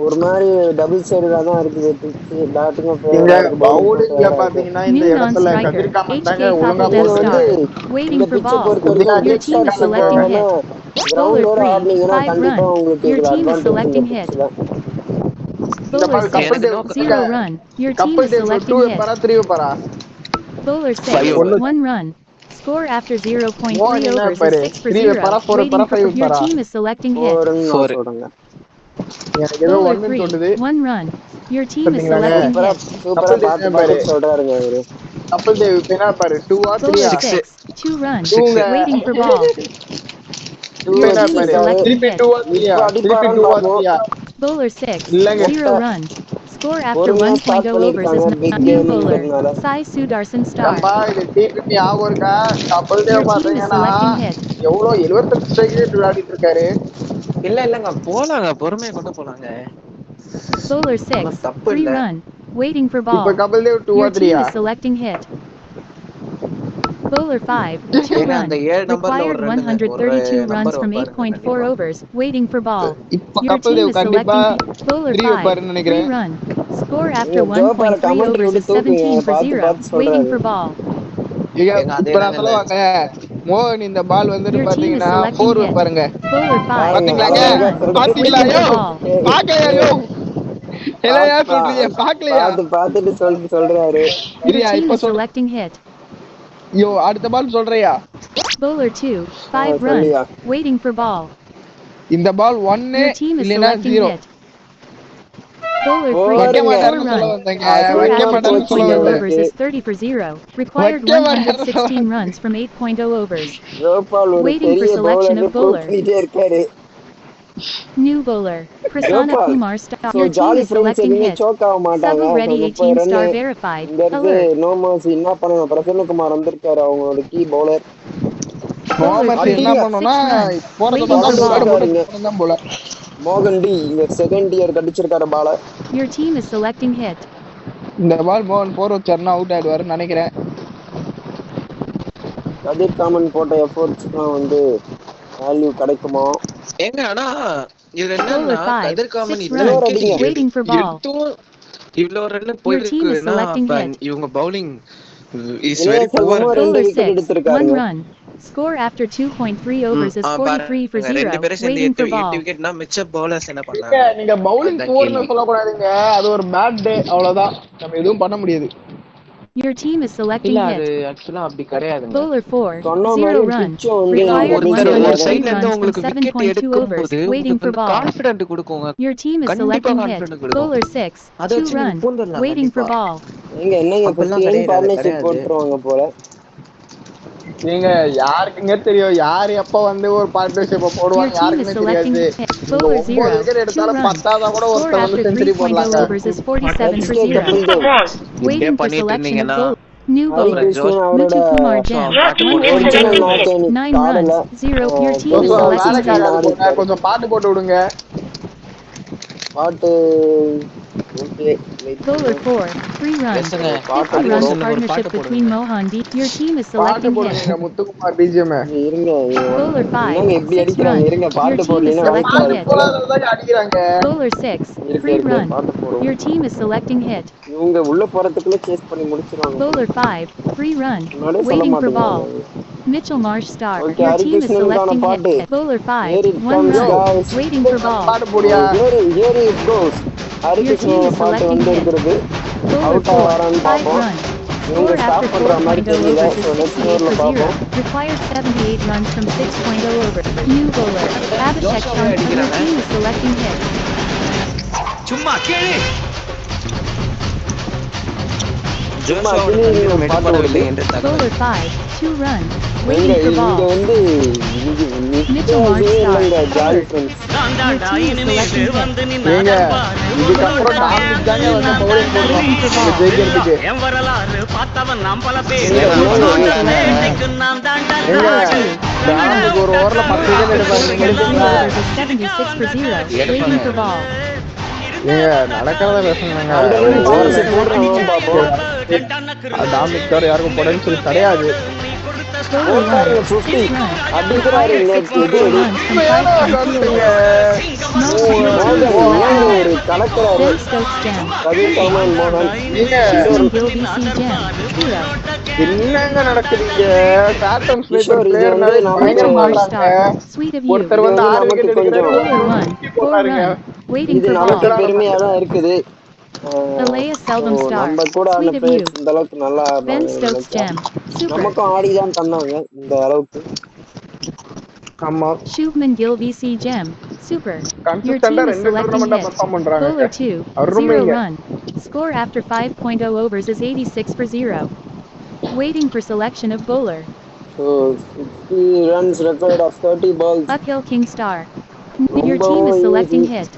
Speaker 1: ஒரு மாதிரி டபுள் சைடுல தான் இருக்குது பிச்சு. பேட்டிங்கும்
Speaker 4: இங்க
Speaker 1: ஃபேவரா இருக்கு, பவுலிங்கும்
Speaker 4: பவுலிங்ல
Speaker 1: ஃபேவரா இருக்கு.
Speaker 4: பாத்தீங்கன்னா இந்த
Speaker 2: New
Speaker 4: இடத்துல
Speaker 2: non-striker,
Speaker 4: கதிர் காமன் தாங்க
Speaker 2: HK
Speaker 4: ஒழுங்கா
Speaker 2: Kapil Dev
Speaker 1: நீங்க வந்து
Speaker 2: Star.
Speaker 4: போட்டிருக்காரு.
Speaker 2: Waiting
Speaker 1: இந்த
Speaker 2: for
Speaker 1: பிச்சை
Speaker 2: ball.
Speaker 1: பொறுத்த
Speaker 4: உதயா
Speaker 1: வரைக்கும்
Speaker 2: Your
Speaker 1: big
Speaker 2: team is
Speaker 1: shots
Speaker 2: selecting
Speaker 1: போகாம
Speaker 2: hit. Bowler
Speaker 1: கிரவுண்டோட
Speaker 2: 3,
Speaker 1: ஆடினீங்கன்னா
Speaker 2: 5
Speaker 1: கண்டிப்பா
Speaker 2: run.
Speaker 1: உங்களுக்கு
Speaker 2: Your
Speaker 1: இதுல
Speaker 2: team is
Speaker 1: அட்வான்டேஜ் இந்த
Speaker 2: selecting hit.
Speaker 1: பிச்சுல.
Speaker 4: இந்த
Speaker 2: Bowler
Speaker 4: பால்
Speaker 2: 6,
Speaker 4: கப்பல் தேவ்
Speaker 2: 0 run. Your team
Speaker 4: கப்பல்
Speaker 2: is
Speaker 4: Dev 2
Speaker 2: selecting hit.
Speaker 4: வைப்பாரா 3 வைப்பாரா?
Speaker 2: Bowler 6,
Speaker 3: 5
Speaker 4: ஒண்ணு
Speaker 2: 1 run. Score after 0.3
Speaker 4: மோகன் என்ன
Speaker 2: overs is
Speaker 4: வைப்பாரு?
Speaker 2: 6 for
Speaker 4: 3 வைப்பாரா
Speaker 2: 0.
Speaker 4: 4
Speaker 2: Waiting
Speaker 4: வைப்பாரா
Speaker 2: for
Speaker 4: 5
Speaker 2: your
Speaker 4: வைப்பாரா?
Speaker 2: team is selecting hit.
Speaker 1: போருன்னு நான்
Speaker 3: 4.
Speaker 1: சொல்றேங்க.
Speaker 4: எனக்கு ஏதோ
Speaker 2: Bowler
Speaker 4: 1
Speaker 2: 3,
Speaker 4: தோணுது.
Speaker 2: 1 run. Your team is
Speaker 4: பாத்தீங்களாங்க?
Speaker 2: selecting
Speaker 1: சூப்பரா
Speaker 2: hit.
Speaker 1: சூப்பரா
Speaker 4: கப்பல் தேவ் என்ன
Speaker 1: பார்த்து
Speaker 4: வைப்பாரு?
Speaker 1: பார்த்துட்டு சொல்றாருங்க அவரு.
Speaker 4: கப்பல் தேவ் இப்ப என்ன வைப்பாரு? 2ஆ 3ஆ?
Speaker 2: Bowler
Speaker 3: 6.
Speaker 2: 6, 2 run.
Speaker 4: 2ங்க.
Speaker 2: Waiting for ball.
Speaker 1: டூ
Speaker 4: இப்ப
Speaker 2: Your
Speaker 4: என்ன
Speaker 2: team is
Speaker 4: வைப்பாரு?
Speaker 1: வச்சிருக்காரு.
Speaker 2: selecting
Speaker 4: திருப்பி
Speaker 2: hit.
Speaker 4: 2ஆ 3ஆ?
Speaker 1: இப்ப
Speaker 4: திருப்பி
Speaker 1: அடிப்பாரான்னு
Speaker 4: 2ஆ
Speaker 1: பார்ப்போம்.
Speaker 4: 3ஆ?
Speaker 2: Bowler 6,
Speaker 4: இல்லங்க.
Speaker 2: 0 run. Score after
Speaker 1: பொறுமையா
Speaker 2: 1.0
Speaker 1: ஸ்டார்ட்
Speaker 2: overs is
Speaker 1: பண்ணிருக்காங்க
Speaker 2: not.
Speaker 1: பிக்
Speaker 2: New bowler,
Speaker 1: கேம்ங்கிறதுனால.
Speaker 2: Sai Sudarshan Star.
Speaker 4: ஏம்பா இது டிபிபி ஞாபகம் இருக்கா? கப்பல்
Speaker 2: Your
Speaker 4: தேவ்
Speaker 2: team is
Speaker 4: பாத்தீங்கன்னா
Speaker 2: selecting hit.
Speaker 4: எவ்வளவு 78 ஸ்ட்ரைக் ரேட் விளையாடிட்டு இருக்காரு.
Speaker 3: இல்லங்க போலாங்க, பொறுமையா கொண்டு போலாங்க.
Speaker 2: Bowler
Speaker 3: ஒன்னும்
Speaker 2: 6,
Speaker 3: தப்பு
Speaker 2: 3
Speaker 3: இல்ல.
Speaker 2: run. Waiting for
Speaker 4: இப்ப
Speaker 2: ball.
Speaker 4: கப்பல் Dev 2ஆ
Speaker 2: Your team
Speaker 4: 3ஆ?
Speaker 2: is selecting hit. Bowler 5, 2
Speaker 3: ஏங்க
Speaker 2: run.
Speaker 3: அந்த 7 நம்பர்ல
Speaker 2: Required
Speaker 3: ஒரு
Speaker 2: 132 runs
Speaker 3: நம்பர்
Speaker 2: from
Speaker 3: வைப்பாருங்க
Speaker 2: 8.4
Speaker 3: கண்டிப்பா.
Speaker 2: overs. Waiting for ball.
Speaker 4: இப்ப
Speaker 2: Your
Speaker 4: கப்பல்
Speaker 2: team
Speaker 4: தேவ்
Speaker 2: is
Speaker 4: கண்டிப்பா
Speaker 2: selecting Bowler
Speaker 4: 3
Speaker 2: 5,
Speaker 4: வைப்பாருன்னு
Speaker 2: 3
Speaker 4: நினைக்கிறேன்.
Speaker 2: run. Score after
Speaker 1: நீங்க ஜோபால
Speaker 2: 1.3
Speaker 1: கமெண்ட்ரி
Speaker 2: overs
Speaker 1: விட்டு
Speaker 2: is
Speaker 1: தூக்குங்க.
Speaker 2: 17 for
Speaker 1: பார்த்து
Speaker 2: 0.
Speaker 1: பார்த்து
Speaker 2: Waiting
Speaker 1: சொல்றாரு.
Speaker 2: for ball.
Speaker 4: ஏங்க
Speaker 3: ஏங்க
Speaker 4: இப்ப நான்
Speaker 3: அதேதாங்க இந்த
Speaker 4: சொல்லவாங்க மோகன் இந்த பால் வந்துட்டு
Speaker 2: Your team is
Speaker 4: பாத்தீங்கன்னா
Speaker 2: selecting
Speaker 4: 4
Speaker 2: hit.
Speaker 4: வைப்பாருங்க.
Speaker 2: Bowler 5,
Speaker 1: பாருங்க
Speaker 2: 4
Speaker 4: பாத்தீங்களாங்க?
Speaker 1: அழகா
Speaker 2: run.
Speaker 1: சொல்றது.
Speaker 4: பாத்தீங்களா
Speaker 2: Waiting for
Speaker 4: யோ?
Speaker 2: ball.
Speaker 4: பாக்கலையா யோ? என்னையா சொல்றீங்க? பாக்கலையா?
Speaker 1: பார்த்து பார்த்துட்டு சொல்றாரு.
Speaker 2: Your
Speaker 4: இரியா
Speaker 2: team
Speaker 4: இப்ப
Speaker 2: is
Speaker 4: சொல்ற.
Speaker 2: selecting hit.
Speaker 4: யோ அடுத்த பால் சொல்றியா?
Speaker 2: Bowler 2, 5 run.
Speaker 1: சொல்லியா.
Speaker 2: Waiting for ball.
Speaker 4: இந்த பால் 1
Speaker 2: Your team is
Speaker 4: இல்லனா
Speaker 2: selecting
Speaker 4: 0.
Speaker 2: hit. Bowler 3,
Speaker 4: வைக்க
Speaker 1: போருங்க.
Speaker 2: 4
Speaker 4: மாட்டாருன்னு சொல்ல
Speaker 2: run.
Speaker 4: வந்தேங்க.
Speaker 2: Score
Speaker 4: வைக்க
Speaker 2: after
Speaker 1: அதிகமா
Speaker 4: மாட்டாருன்னு சொல்ல
Speaker 2: 2.0
Speaker 1: போச்சுங்க
Speaker 4: வந்தேன்.
Speaker 2: overs
Speaker 1: அவருக்கு.
Speaker 2: is 30 for 0. Required
Speaker 4: வைக்க மாட்டாருன்னு சொல்ல
Speaker 2: 116
Speaker 4: வந்தேன்.
Speaker 2: runs from 8.0 overs.
Speaker 1: ஜோபால் ஒரு
Speaker 2: Waiting for
Speaker 1: பெரிய
Speaker 2: selection
Speaker 1: பவுலர்னு
Speaker 2: of
Speaker 1: ப்ரூவ்
Speaker 2: bowler.
Speaker 1: பண்ணிட்டே இருக்காரு.
Speaker 2: New bowler, Prasanna
Speaker 1: ஜோபால்
Speaker 2: Kumar Star.
Speaker 1: So
Speaker 2: Your team
Speaker 1: jolly
Speaker 2: is
Speaker 1: friends
Speaker 2: selecting
Speaker 1: எதுவுமே
Speaker 2: hit.
Speaker 1: சோக் ஆக மாட்டாங்க.
Speaker 2: Sabu
Speaker 1: so
Speaker 2: ready
Speaker 1: 30
Speaker 2: 18
Speaker 1: run
Speaker 2: star verified.
Speaker 1: இங்க இருந்து.
Speaker 2: Alert.
Speaker 1: நோ மர்சி என்ன பண்ணுங்க. பிரசன்னகுமார் வந்திருக்காரு, அவங்களோட கீ பவுலர்.
Speaker 2: Bowler
Speaker 4: முகமது
Speaker 2: 3,
Speaker 4: என்ன
Speaker 1: அடிங்க.
Speaker 2: 6
Speaker 4: பண்ணுனா
Speaker 2: run.
Speaker 4: போறத
Speaker 2: Waiting
Speaker 4: பார்த்தா
Speaker 2: for
Speaker 1: தொடர்ந்து
Speaker 2: ball.
Speaker 4: ஸ்குவாட் போட்டு
Speaker 1: இருக்காருங்க.
Speaker 4: போனது தான் போல.
Speaker 1: மோகன் டி இந்த செகண்ட் இயர் கடிச்சிருக்காரு பால.
Speaker 2: Your team is selecting hit.
Speaker 4: இந்த பால் மோகன் 4 வச்சாருன்னா அவுட் ஆயிடுவாருன்னு நினைக்கிறேன்.
Speaker 1: கதிர் காமன் போட்ட எஃபோர்ட்ஸ்க்குலாம் வந்து வேல்யூ கிடைக்குமா?
Speaker 3: ஏங்க ஆனா இது
Speaker 2: Bowler
Speaker 3: என்னன்னா
Speaker 2: 5,
Speaker 3: கதிர்காமன்
Speaker 2: 6
Speaker 3: இத்தனை
Speaker 2: run.
Speaker 1: இன்னொரு
Speaker 3: விக்கெட்
Speaker 1: அடிங்க.
Speaker 2: Waiting for ball.
Speaker 3: எடுத்தும் இவ்வளவு run
Speaker 2: Your team is
Speaker 3: போயிருக்குன்னா
Speaker 2: selecting
Speaker 3: அப்ப
Speaker 2: hit.
Speaker 3: இவங்க பவுலிங் இஸ் வெரி
Speaker 1: இளைய செல்வமும்
Speaker 3: புவர்ங்க.
Speaker 1: 2
Speaker 2: Bowler
Speaker 1: wicket
Speaker 2: 6, 1
Speaker 1: எடுத்திருக்காருங்க.
Speaker 2: run. Score after 2.3 overs is 43 for
Speaker 3: பாருங்க 2
Speaker 2: 0.
Speaker 3: பேரும் சேர்ந்து
Speaker 2: Waiting
Speaker 3: 8
Speaker 2: for
Speaker 3: 8
Speaker 2: ball.
Speaker 3: விக்கெட்னா மிச்ச பவுலர்ஸ் என்ன
Speaker 4: இல்ல
Speaker 3: பண்ணாங்க?
Speaker 4: நீங்க பவுலிங்
Speaker 3: அதுதான்
Speaker 4: புவர்னு
Speaker 3: கேள்வி.
Speaker 4: சொல்லக்கூடாதுங்க. அது ஒரு பேட் டே அவ்வளவுதான். நம்ம எதுவும் பண்ண முடியாது.
Speaker 2: Your team is
Speaker 3: இல்ல
Speaker 2: selecting
Speaker 3: அது
Speaker 2: hit.
Speaker 3: ஆக்சுவலா அப்படி கிடையாதுங்க.
Speaker 2: Bowler 4,
Speaker 1: சொன்ன
Speaker 2: 0
Speaker 1: மாதிரி
Speaker 2: run.
Speaker 1: பிச்சும் வந்து
Speaker 3: ஏங்க
Speaker 2: Required
Speaker 1: டபுள்
Speaker 3: ஒருத்தர்
Speaker 1: சைடுல
Speaker 3: ஒரு
Speaker 2: 106
Speaker 1: தான்
Speaker 3: சைடுல
Speaker 1: இருக்கு.
Speaker 3: இருந்து
Speaker 2: runs from
Speaker 3: உங்களுக்கு விக்கெட்
Speaker 2: 7.2 overs.
Speaker 3: எடுக்கும்போது
Speaker 2: Waiting
Speaker 3: உங்களுக்கு
Speaker 2: for
Speaker 3: வந்து
Speaker 2: ball.
Speaker 3: கான்ஃபிடென்ட் கொடுக்குங்க.
Speaker 2: Your team is
Speaker 3: கண்டிப்பா
Speaker 2: selecting hit.
Speaker 3: கான்ஃபிடென்ட் கொடுக்கும்.
Speaker 2: Bowler 6,
Speaker 3: அதை
Speaker 2: 2
Speaker 3: வச்சு நீங்க
Speaker 2: run.
Speaker 3: பூந்துடலாம்
Speaker 2: Waiting for
Speaker 3: கண்டிப்பா.
Speaker 2: ball.
Speaker 1: என்னங்க
Speaker 3: அப்பெல்லாம்
Speaker 1: 15
Speaker 3: கிடையாது, அது
Speaker 1: பார்ட்னர்ஷிப்
Speaker 3: கிடையாது.
Speaker 1: போட்டுருவாங்க போல.
Speaker 4: நீங்க யாருக்குங்க தெரியும்? யார் எப்ப வந்து ஒரு பார்ட்னர்ஷிப்
Speaker 2: Your
Speaker 4: போடுவாங்க
Speaker 2: team is
Speaker 4: யாருக்குமே
Speaker 2: selecting
Speaker 4: தெரியாது.
Speaker 2: hit.
Speaker 4: நீங்க
Speaker 2: Bowler
Speaker 4: 9
Speaker 2: 0,
Speaker 4: விக்கெட்
Speaker 2: 2
Speaker 4: எடுத்தாலும்
Speaker 2: run.
Speaker 4: 10 கூட
Speaker 2: Score
Speaker 4: ஒருத்தர் வந்து
Speaker 2: after
Speaker 4: செஞ்சுரி
Speaker 2: 3.0
Speaker 4: போடலாங்க.
Speaker 2: overs is 47 for
Speaker 1: HK
Speaker 2: 0.
Speaker 1: Kapil Dev.
Speaker 3: இப்படியே
Speaker 2: Waiting for
Speaker 3: பண்ணிட்டு
Speaker 2: selection of
Speaker 3: இருந்தீங்கன்னா
Speaker 2: bowler. New
Speaker 1: Hari
Speaker 2: bowler,
Speaker 1: Krishnan அவரோட
Speaker 2: Muthukumar
Speaker 3: ஸோ
Speaker 2: Gem,
Speaker 3: பாட்டு போட்டு
Speaker 2: 1.0
Speaker 1: original
Speaker 2: overs,
Speaker 1: match
Speaker 2: 9
Speaker 1: ஆடல.
Speaker 2: runs, 0. Your team is
Speaker 4: கொஞ்சம்
Speaker 2: selecting
Speaker 1: டெலிகாஸ்ட்
Speaker 2: hit.
Speaker 4: வேலைக்காகாது
Speaker 1: ஆடி
Speaker 4: போங்க.
Speaker 1: இருக்காரு.
Speaker 4: கொஞ்சம் பாட்டு போட்டு விடுங்க.
Speaker 1: பாட்டு ஓகே வெயிட்
Speaker 2: Bowler
Speaker 1: பண்ணுங்க.
Speaker 2: 4, 3 run.
Speaker 3: பேசுங்க.
Speaker 1: பாட்டு
Speaker 2: 50 runs
Speaker 1: போடும்.
Speaker 3: ஹரிகிருஷ்ணனுக்கு ஒரு
Speaker 2: partnership
Speaker 3: பாட்டு
Speaker 2: between
Speaker 3: போடுங்க.
Speaker 2: Mohan D. Your team is
Speaker 4: பாட்டு
Speaker 2: selecting hit.
Speaker 4: போடுங்க முத்துக்குமார் பிஜிஎம்.
Speaker 1: இருங்க
Speaker 2: Bowler 5,
Speaker 1: என்னங்க இப்படி
Speaker 2: 6
Speaker 1: அடிக்கிறாங்க.
Speaker 2: run.
Speaker 1: இருங்க
Speaker 2: Your
Speaker 1: பாட்டு
Speaker 2: team is
Speaker 1: போடலன்னா
Speaker 2: selecting
Speaker 1: வெறுப்பாரு
Speaker 2: hit.
Speaker 1: போல.
Speaker 4: போலாதான் அடிக்கிறாங்க.
Speaker 2: Bowler 6,
Speaker 1: இருக்கு
Speaker 2: 3
Speaker 1: இருக்கு
Speaker 2: run.
Speaker 1: பாட்டு போடும்.
Speaker 2: Your team is selecting hit.
Speaker 1: இவங்க உள்ள போறதுக்குள்ள சேஸ் பண்ணி முடிச்சிருவாங்க போல.
Speaker 2: Bowler 5, 3 run.
Speaker 1: முன்னாடியே சொல்ல
Speaker 2: Waiting for ball.
Speaker 1: மாட்டேங்கிறாங்க.
Speaker 2: Mitchell Marsh Star.
Speaker 1: Okay
Speaker 2: Your team is
Speaker 1: ஹரிகிருஷ்ணனுக்கான
Speaker 2: selecting hit.
Speaker 1: பாட்டு.
Speaker 2: Bowler 5,
Speaker 1: Here it
Speaker 2: 1
Speaker 1: comes
Speaker 2: run.
Speaker 1: guys.
Speaker 2: Waiting for ball.
Speaker 4: பாட்டு போடியா.
Speaker 1: Here it goes. Harikrishna
Speaker 2: team is
Speaker 1: பாட்டு
Speaker 2: selecting
Speaker 1: வந்து
Speaker 2: hit.
Speaker 1: இருக்கிறது.
Speaker 2: Bowler
Speaker 1: அவுட்டா
Speaker 2: 4,
Speaker 1: வரான்னு
Speaker 2: 5
Speaker 1: பார்ப்போம்.
Speaker 2: runs.
Speaker 1: இவங்க
Speaker 2: Score after
Speaker 1: ஸ்டாப் பண்ற மாதிரி
Speaker 2: 4.0
Speaker 1: தெரியல.
Speaker 2: overs is
Speaker 1: ஸோ நெக்ஸ்ட்
Speaker 2: 68
Speaker 1: ஓவர்ல
Speaker 2: for 0.
Speaker 1: பார்ப்போம்.
Speaker 2: Required 78 runs from 6.0 overs. New bowler, Abhishek
Speaker 3: ஜோஷாவே
Speaker 2: Sharma. Your
Speaker 3: அடிக்கிறாங்க.
Speaker 2: team is selecting hit.
Speaker 1: சும்மா
Speaker 3: ஜோஷுவாவோட
Speaker 1: கிளி
Speaker 3: தந்திரம்
Speaker 1: பாட்டு
Speaker 3: எடுபடவில்லை
Speaker 1: ஓடுது.
Speaker 3: என்று தகவல்.
Speaker 2: Bowler 5, 2 runs.
Speaker 1: எங்க
Speaker 2: Waiting for
Speaker 1: இங்க
Speaker 2: ball.
Speaker 1: வந்து இங்க
Speaker 2: Mitchell Marsh
Speaker 1: நிக்கவே
Speaker 2: star.
Speaker 1: இல்லைங்க jolly
Speaker 2: Alert.
Speaker 1: Friends.
Speaker 2: Your team is selecting hit.
Speaker 4: ஏங்க இதுக்கப்புறம் டாமிக் தாங்க வந்து பவுலிங் போடணும்
Speaker 2: Waiting for
Speaker 4: நீங்க
Speaker 2: ball.
Speaker 4: ஜெயிக்கிறதுக்கு.
Speaker 1: எங்க
Speaker 3: ஏங்க
Speaker 1: என்னங்க
Speaker 2: Your team is
Speaker 3: பரவாயில்ல.
Speaker 2: selecting hit.
Speaker 4: ஏங்க
Speaker 2: Bowler 2, 1 run.
Speaker 4: டாமிக் ஒரு ஓவர்ல 10 விக்கெட் எடுப்பாரு, நீங்க
Speaker 2: 2
Speaker 4: எடுப்பீங்களா?
Speaker 2: overs is 76 for 0.
Speaker 3: எடுப்பாங்க.
Speaker 2: Waiting for ball.
Speaker 4: ஏங்க நடக்கிறத பேசுங்க.
Speaker 1: அந்த
Speaker 2: Your team
Speaker 4: ஓவர்ல
Speaker 2: is selecting hit.
Speaker 1: போடுறான் பார்ப்போம்.
Speaker 4: டாமிக் தவிர யாருக்கும் பொடன்ஷியல் கிடையாது.
Speaker 2: Bowler 1,
Speaker 1: போட்டாருங்க 50
Speaker 2: 6 runs.
Speaker 1: அடிக்கிறாரு
Speaker 2: Required
Speaker 1: நெக்ஸ்ட்
Speaker 2: 64
Speaker 1: இது
Speaker 2: runs from
Speaker 4: உண்மையான
Speaker 2: 5.2
Speaker 4: ஷாட்டுங்க.
Speaker 2: overs. Your team is
Speaker 1: மோகன்
Speaker 2: selecting
Speaker 1: என்னங்க
Speaker 2: hit.
Speaker 1: ஒரு கலக்கிறாரு.
Speaker 2: Ben Stokes Jam,
Speaker 1: கதிர்
Speaker 2: 3.
Speaker 1: காமன் மோகன்
Speaker 4: நீங்க
Speaker 2: Shubman Gill VC Jam, 0.
Speaker 4: என்னங்க நடக்குதுங்க? சாட்டம் ஸ்லேட்டர்
Speaker 1: கிஷோர் இது வந்து
Speaker 4: பிளேயர்னாலே
Speaker 1: நமக்கு
Speaker 2: Mitchell
Speaker 4: பயங்கரமா
Speaker 2: Marsh
Speaker 4: ஆடுறாங்க.
Speaker 2: star. Sweet of you.
Speaker 4: ஒருத்தர்
Speaker 1: இது
Speaker 4: வந்து
Speaker 1: வந்து
Speaker 4: 6
Speaker 1: நமக்கு
Speaker 4: விக்கெட் எடுக்கிறாரு,
Speaker 1: கொஞ்சம்
Speaker 2: Bowler 1, 4
Speaker 4: போடுறாருங்க.
Speaker 2: run. Waiting
Speaker 1: இது
Speaker 2: for
Speaker 1: நமக்கு
Speaker 2: ball.
Speaker 1: பெருமையா தான் இருக்குது.
Speaker 2: Alea
Speaker 1: so
Speaker 2: Selvum star.
Speaker 1: நம்ம கூட ஆடின
Speaker 2: Sweet of you.
Speaker 1: பிளேயர்ஸ் இந்த அளவுக்கு நல்லா
Speaker 2: Ben
Speaker 1: ஆடுறாங்கன்னு
Speaker 2: Stokes
Speaker 1: நினைச்சா
Speaker 2: Jam, super.
Speaker 1: நமக்கும் ஆடிதான் தந்தாங்க இந்த அளவுக்கு.
Speaker 4: ஆமா,
Speaker 2: Shubman Gill VC Gem, super. Your
Speaker 4: கன்சிஸ்டன்டா
Speaker 2: team is
Speaker 4: 2
Speaker 2: selecting
Speaker 4: டோர்னமெண்டா
Speaker 2: hit.
Speaker 4: Perform பண்றாங்க.
Speaker 2: Bowler 2, 0
Speaker 4: அருமைங்க.
Speaker 2: run. Score after 5.0 overs is 86 for 0. Waiting for selection of bowler.
Speaker 1: So 60 runs required of 30 balls.
Speaker 2: Uphill King star. Your team
Speaker 1: ரொம்பவும்
Speaker 2: is
Speaker 1: easy.
Speaker 2: selecting hit.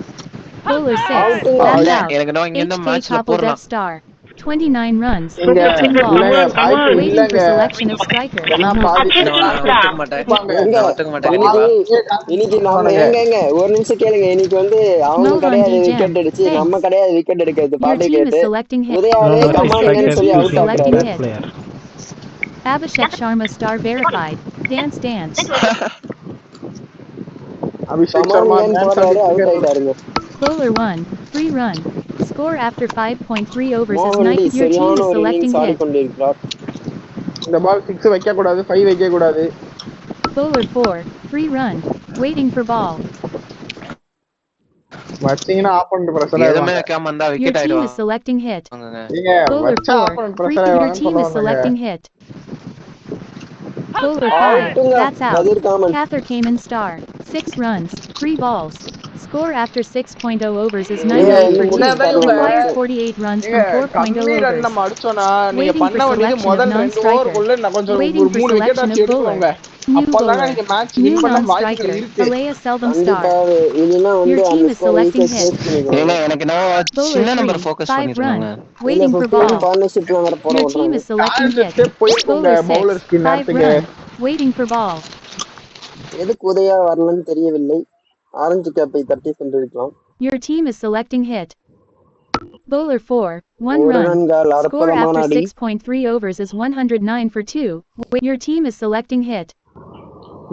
Speaker 2: Bowler 6,
Speaker 1: அவுட்டுங்க.
Speaker 2: that's
Speaker 3: இல்ல
Speaker 2: out.
Speaker 3: எனக்கு நான் இங்க இருந்து
Speaker 2: HK
Speaker 3: மேட்ச்ல
Speaker 2: Kapil Dev
Speaker 3: போடலாம்.
Speaker 2: star. 29 runs.
Speaker 4: இங்க
Speaker 2: 2 balls.
Speaker 4: இல்லங்க, வாய்ப்பு
Speaker 2: Waiting
Speaker 4: இல்லங்க.
Speaker 2: for selection of striker.
Speaker 4: ஏன்னா பாதி பேர்
Speaker 3: நான் ஒத்துக்க மாட்டேன்.
Speaker 1: எங்க
Speaker 3: நான் ஒத்துக்க மாட்டேன்
Speaker 1: இன்னைக்கு
Speaker 3: கண்டிப்பா.
Speaker 1: இன்னைக்கு நம்ம
Speaker 4: பண்ணுங்க.
Speaker 1: எங்க ஒரு நிமிஷம் கேளுங்க. இன்னைக்கு வந்து அவங்க
Speaker 2: Mohan
Speaker 1: கிடையாது
Speaker 2: D. Jam.
Speaker 1: விக்கெட் அடிச்சு நம்ம
Speaker 2: Thanks.
Speaker 1: கிடையாது விக்கெட் எடுக்கிறது
Speaker 2: Your
Speaker 1: பாட்டு
Speaker 2: team is
Speaker 1: கேட்டு
Speaker 2: selecting hit.
Speaker 7: No,
Speaker 1: உதயாவே
Speaker 7: no, the
Speaker 1: கமானுங்கன்னு
Speaker 7: striker
Speaker 1: சொல்லி
Speaker 2: Your team is
Speaker 1: out
Speaker 7: choosing the
Speaker 2: selecting
Speaker 1: ஆக்குறாரு.
Speaker 7: best
Speaker 2: hit.
Speaker 7: player.
Speaker 2: Abhishek Sharma star verified. Dance dance.
Speaker 4: Abhishek Sharma
Speaker 1: கமானுங்கன்னு
Speaker 4: டான்ஸ்
Speaker 1: போடுறாரு
Speaker 4: ஆடிட்டு
Speaker 1: அவுட்
Speaker 4: இருக்காரு.
Speaker 1: ஆயிட்டாருங்க.
Speaker 2: Bowler 1, 3 run. Score after 5.3 overs is
Speaker 1: மோகன்
Speaker 2: 9.
Speaker 1: டி
Speaker 2: Your team
Speaker 1: சரியான
Speaker 2: is
Speaker 1: ஒரு
Speaker 2: selecting
Speaker 1: இன்னிங்ஸ்
Speaker 2: hit.
Speaker 1: ஆடிக்கொண்டிருக்கிறார்.
Speaker 4: இந்த பால் 6 வைக்க கூடாது, 5 வைக்க கூடாது.
Speaker 2: Bowler 4, 3 run. Waiting for ball.
Speaker 4: வச்சீங்கன்னா ஆப்போனன்ட் பிரஷர்
Speaker 3: எதுவுமே
Speaker 4: ஆயிடுவாங்க.
Speaker 3: வைக்காம இருந்தா
Speaker 2: Your
Speaker 3: விக்கெட்
Speaker 2: team is
Speaker 3: ஆயிடுவாங்க.
Speaker 2: selecting hit.
Speaker 4: நீங்க
Speaker 2: Bowler
Speaker 4: வச்சா
Speaker 2: 4,
Speaker 4: ஆப்போனன்ட்
Speaker 2: 3.
Speaker 4: பிரஷர்
Speaker 2: Your
Speaker 4: ஆயிடுவாங்கன்னு
Speaker 2: team
Speaker 4: சொல்ல
Speaker 2: is
Speaker 4: வந்தாங்க.
Speaker 2: selecting hit. Bowler 5,
Speaker 1: அவுட்டுங்க
Speaker 2: that's out.
Speaker 1: Kathir common.
Speaker 2: Cather Kamen star. 6 runs, 3 balls. Score after 6.0 overs is
Speaker 1: இவங்க
Speaker 2: 98
Speaker 1: வந்து
Speaker 2: for 2.
Speaker 1: முடிச்சு
Speaker 4: என்னதான் இவங்க
Speaker 1: தரலாம்
Speaker 2: Required
Speaker 1: மேட்ச்.
Speaker 2: 48 runs
Speaker 4: நீங்க
Speaker 2: from 4.0
Speaker 4: கம்மி ரன்
Speaker 2: overs.
Speaker 4: நம்ம அடிச்சோம்னா நீங்க
Speaker 2: Waiting for
Speaker 4: பண்ண வேண்டியது
Speaker 2: selection of
Speaker 4: முதல் 2
Speaker 2: non-striker.
Speaker 4: ஓவருக்குள்ள நான் கொஞ்சம்
Speaker 2: Waiting
Speaker 4: ஒரு
Speaker 2: for
Speaker 4: 3 விக்கெட்
Speaker 2: selection
Speaker 4: ஆச்சு
Speaker 2: of
Speaker 4: எடுத்துக்கோங்க.
Speaker 2: bowler. New
Speaker 4: அப்பதாங்க
Speaker 2: bowler.
Speaker 4: நீங்க மேட்ச்
Speaker 2: New
Speaker 4: வின் பண்ண வாய்ப்புகள்
Speaker 2: non-striker.
Speaker 4: இருக்கு.
Speaker 2: Alea Selvum star.
Speaker 1: கண்டிப்பாவே இல்லைன்னா
Speaker 2: Your
Speaker 1: வந்து
Speaker 2: team
Speaker 1: அந்த
Speaker 2: is
Speaker 1: ஸ்கோர்
Speaker 2: selecting
Speaker 1: ஈஸியா
Speaker 2: hit.
Speaker 1: சேஸ் பண்ணிடுவாங்க.
Speaker 3: ஏங்க எனக்கு நான்
Speaker 2: Bowler
Speaker 3: சின்ன
Speaker 2: 3,
Speaker 3: நம்பர் ஃபோக்கஸ்
Speaker 2: 5
Speaker 3: பண்ணிட்டு
Speaker 2: run.
Speaker 3: இருந்தாங்க.
Speaker 1: இல்ல
Speaker 2: Waiting for
Speaker 1: 51
Speaker 2: ball.
Speaker 1: பார்ட்னர்ஷிப்ல வேற போட
Speaker 2: Your team
Speaker 1: விடுறாங்க.
Speaker 2: is selecting hit.
Speaker 4: டான்ஸ் போயிருக்குங்க
Speaker 2: Bowler 6,
Speaker 4: பவுலர்ஸ்க்கு
Speaker 2: 5
Speaker 4: நேரத்துக்கு.
Speaker 2: run. Waiting for ball.
Speaker 1: எதுக்கு உதயா வரலன்னு தெரியவில்லை. ஆரஞ்சு கேப்பை தட்டி சென்றிருக்கலாம்.
Speaker 2: Your team is selecting hit. Bowler 4, 1
Speaker 1: ஒரு
Speaker 2: run.
Speaker 1: ரன்கள்
Speaker 2: Score
Speaker 1: அற்புதமான
Speaker 2: after
Speaker 1: அடி.
Speaker 2: 6.3 overs is 109 for 2. Your team is selecting hit.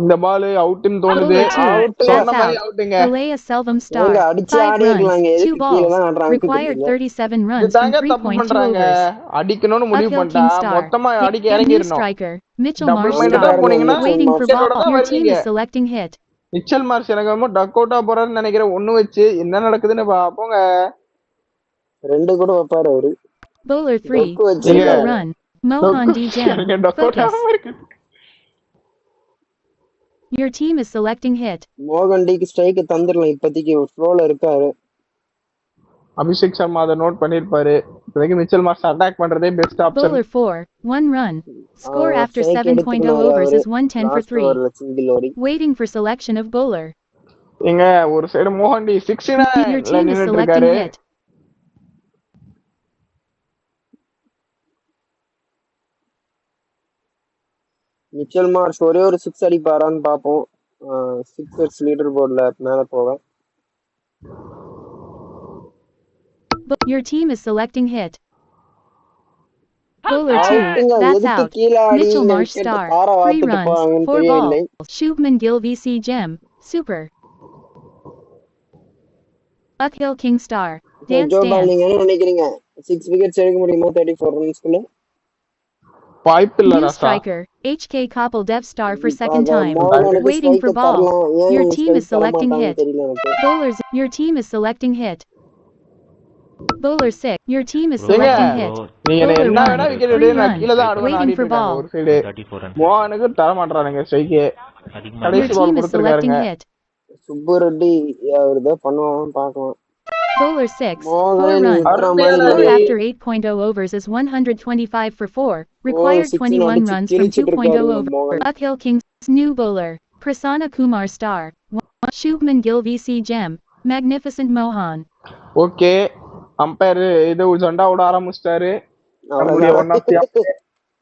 Speaker 4: இந்த பால் அவுட்னு தோணுது.
Speaker 2: Bowler 2,
Speaker 1: அவுட்டுங்க.
Speaker 2: that's
Speaker 4: சொன்ன மாதிரி
Speaker 2: out.
Speaker 4: அவுட்டுங்க.
Speaker 2: Alea Selvum
Speaker 1: எங்க
Speaker 2: star.
Speaker 1: அடிச்சு
Speaker 2: 5
Speaker 1: ஆடி
Speaker 2: runs,
Speaker 1: இருக்கலாங்க.
Speaker 2: 2
Speaker 1: எதுக்கு கீழே
Speaker 2: balls.
Speaker 1: தான் ஆடுறாங்கன்னு
Speaker 2: Required
Speaker 1: தெரியல.
Speaker 2: 37 runs from
Speaker 4: இதுதாங்க தப்பு
Speaker 2: 3.2
Speaker 4: பண்றாங்க.
Speaker 2: overs.
Speaker 4: அடிக்கணும்னு முடிவு
Speaker 2: Uphill
Speaker 4: பண்ணிட்டா
Speaker 2: King star.
Speaker 4: மொத்தமா அடிக்க
Speaker 2: New
Speaker 4: இறங்கிடணும்.
Speaker 2: striker. Mitchell
Speaker 4: double
Speaker 2: Marsh
Speaker 1: வந்து
Speaker 4: மைண்டடா
Speaker 2: star.
Speaker 1: பாருங்க
Speaker 4: போனீங்கன்னா
Speaker 1: Mitchell
Speaker 2: Waiting for
Speaker 1: Marsh.
Speaker 2: ball.
Speaker 4: விக்கெட்டோட தான்
Speaker 2: Your team
Speaker 4: வருவீங்க.
Speaker 2: is selecting hit.
Speaker 4: Mitchell Marsh எனக்கு என்னமோ டக் அவுட்டா போறாருன்னு நினைக்கிறேன். ஒண்ணு வச்சு என்ன நடக்குதுன்னு பாப்போங்க.
Speaker 1: 2 கூட வைப்பாரு அவரு.
Speaker 2: Bowler 3,
Speaker 1: டொக்கு
Speaker 2: 0
Speaker 1: வச்சிருக்காரு.
Speaker 2: run. Mohan D. Jam.
Speaker 4: Duck out
Speaker 2: Focus.
Speaker 4: ஆகாம இருக்கு.
Speaker 2: Your team is selecting hit.
Speaker 1: மோகன் டிக்கு ஸ்ட்ரைக் தந்துடலாம். இப்போதைக்கு ஃப்ளோல இருக்காரு.
Speaker 4: அபிஷேக் சர்மா அதை நோட் பண்ணிருப்பாரு. இப்போதைக்கு மிச்சல் மார்ஷ் அட்டாக் பண்றதே best option.
Speaker 2: Bowler 4, 1 run. Score after
Speaker 1: strike
Speaker 2: 7.0
Speaker 1: எடுத்துக்கினாரு
Speaker 2: overs
Speaker 1: அவரு.
Speaker 2: is 110 for
Speaker 1: last
Speaker 2: 3.
Speaker 1: ஓவர்ல சிங்கிள் ஓடி.
Speaker 2: Waiting for selection of bowler.
Speaker 4: ஏங்க ஒரு side Mohanty
Speaker 2: Your
Speaker 4: 69ல
Speaker 2: team is
Speaker 4: நின்னுட்டு
Speaker 2: selecting
Speaker 4: இருக்காரு.
Speaker 2: hit.
Speaker 1: மிச்சல் மார்ஷ் ஒரே ஒரு 6 அடிப்பாரான்னு பார்ப்போம். 6 லீடர் போர்டில் மேலே போவேன்.
Speaker 2: Your team is selecting hit. Bowler 2,
Speaker 1: அவுட்டுங்க.
Speaker 2: that's
Speaker 1: எதுக்கு
Speaker 2: out.
Speaker 1: கீழே ஆடி
Speaker 2: Mitchell
Speaker 1: இந்த
Speaker 2: Marsh
Speaker 1: விக்கெட்
Speaker 2: star.
Speaker 1: தார
Speaker 2: 3
Speaker 1: வாத்துட்டு
Speaker 2: runs,
Speaker 1: போவாங்கன்னு
Speaker 2: 4
Speaker 1: தெரியவில்லை.
Speaker 2: balls. Shubman Gill VC Gem. Super. Uphill King star. Dance
Speaker 1: ஜோபால் நீங்க
Speaker 2: dance.
Speaker 1: என்ன நினைக்கிறீங்க? 6 விக்கெட்ஸ் எடுக்க முடியுமா 34 ரன்ஸ்க்குள்ள?
Speaker 4: வாய்ப்பு இல்ல
Speaker 2: New
Speaker 4: ராசா.
Speaker 2: striker. HK Kapil Dev star for second time.
Speaker 1: மோகனுக்கு
Speaker 2: Waiting for
Speaker 1: ஸ்ட்ரைக்
Speaker 2: ball.
Speaker 1: தரலாம். ஏன்
Speaker 2: Your
Speaker 1: இவங்க
Speaker 2: team is
Speaker 1: ஸ்ட்ரைக் தர
Speaker 2: selecting
Speaker 1: மாட்டாங்கன்னு
Speaker 2: hit.
Speaker 1: தெரியல எனக்கு.
Speaker 2: Bowlers. Your team is selecting hit. Bowler 6. Your team is
Speaker 6: Bro,
Speaker 2: selecting
Speaker 4: ஏங்க
Speaker 2: hit.
Speaker 4: நீங்க
Speaker 2: Bowler
Speaker 4: என்ன
Speaker 2: 1.
Speaker 4: வேணா விக்கெட்
Speaker 2: 3
Speaker 4: எடு, நான்
Speaker 2: run.
Speaker 4: கீழே தான் ஆடுவேன்
Speaker 2: Waiting
Speaker 4: ஆடிட்டு
Speaker 2: for
Speaker 4: இருக்காங்க
Speaker 2: ball.
Speaker 4: ஒரு சைடு.
Speaker 6: 34 runs.
Speaker 4: மோகனுக்கு தர மாட்டானுங்க ஸ்ட்ரைக்கு.
Speaker 6: அதிகமா
Speaker 2: Your
Speaker 4: கடைசி பால்
Speaker 2: team is selecting
Speaker 4: கொடுத்துருக்காருங்க.
Speaker 2: hit.
Speaker 1: Subbu Reddy அவர்தான் பண்ணுவான் பார்க்கலாம்.
Speaker 2: Bowler 6. 4
Speaker 1: மோகன்
Speaker 2: run.
Speaker 1: இத்தனை
Speaker 4: அருமையான
Speaker 1: மாதிரி
Speaker 2: Score
Speaker 4: அடி.
Speaker 2: after 8.0 overs is 125 for 4. Required
Speaker 1: 6
Speaker 2: 21
Speaker 1: அடிச்சு
Speaker 2: runs from
Speaker 1: கிழிச்சிட்டு
Speaker 2: 2.0
Speaker 1: இருக்காருங்க
Speaker 2: overs.
Speaker 1: மோகன்.
Speaker 2: Uphill Kings. New bowler. Prasanna Kumar Star. 1. Shubman Gill VC Gem. Magnificent Mohan.
Speaker 4: Okay, umpire இது ஜண்டா விட ஆரம்பிச்சிட்டாரு. நம்முடைய
Speaker 1: அவ்வளவுதான்.
Speaker 4: One of the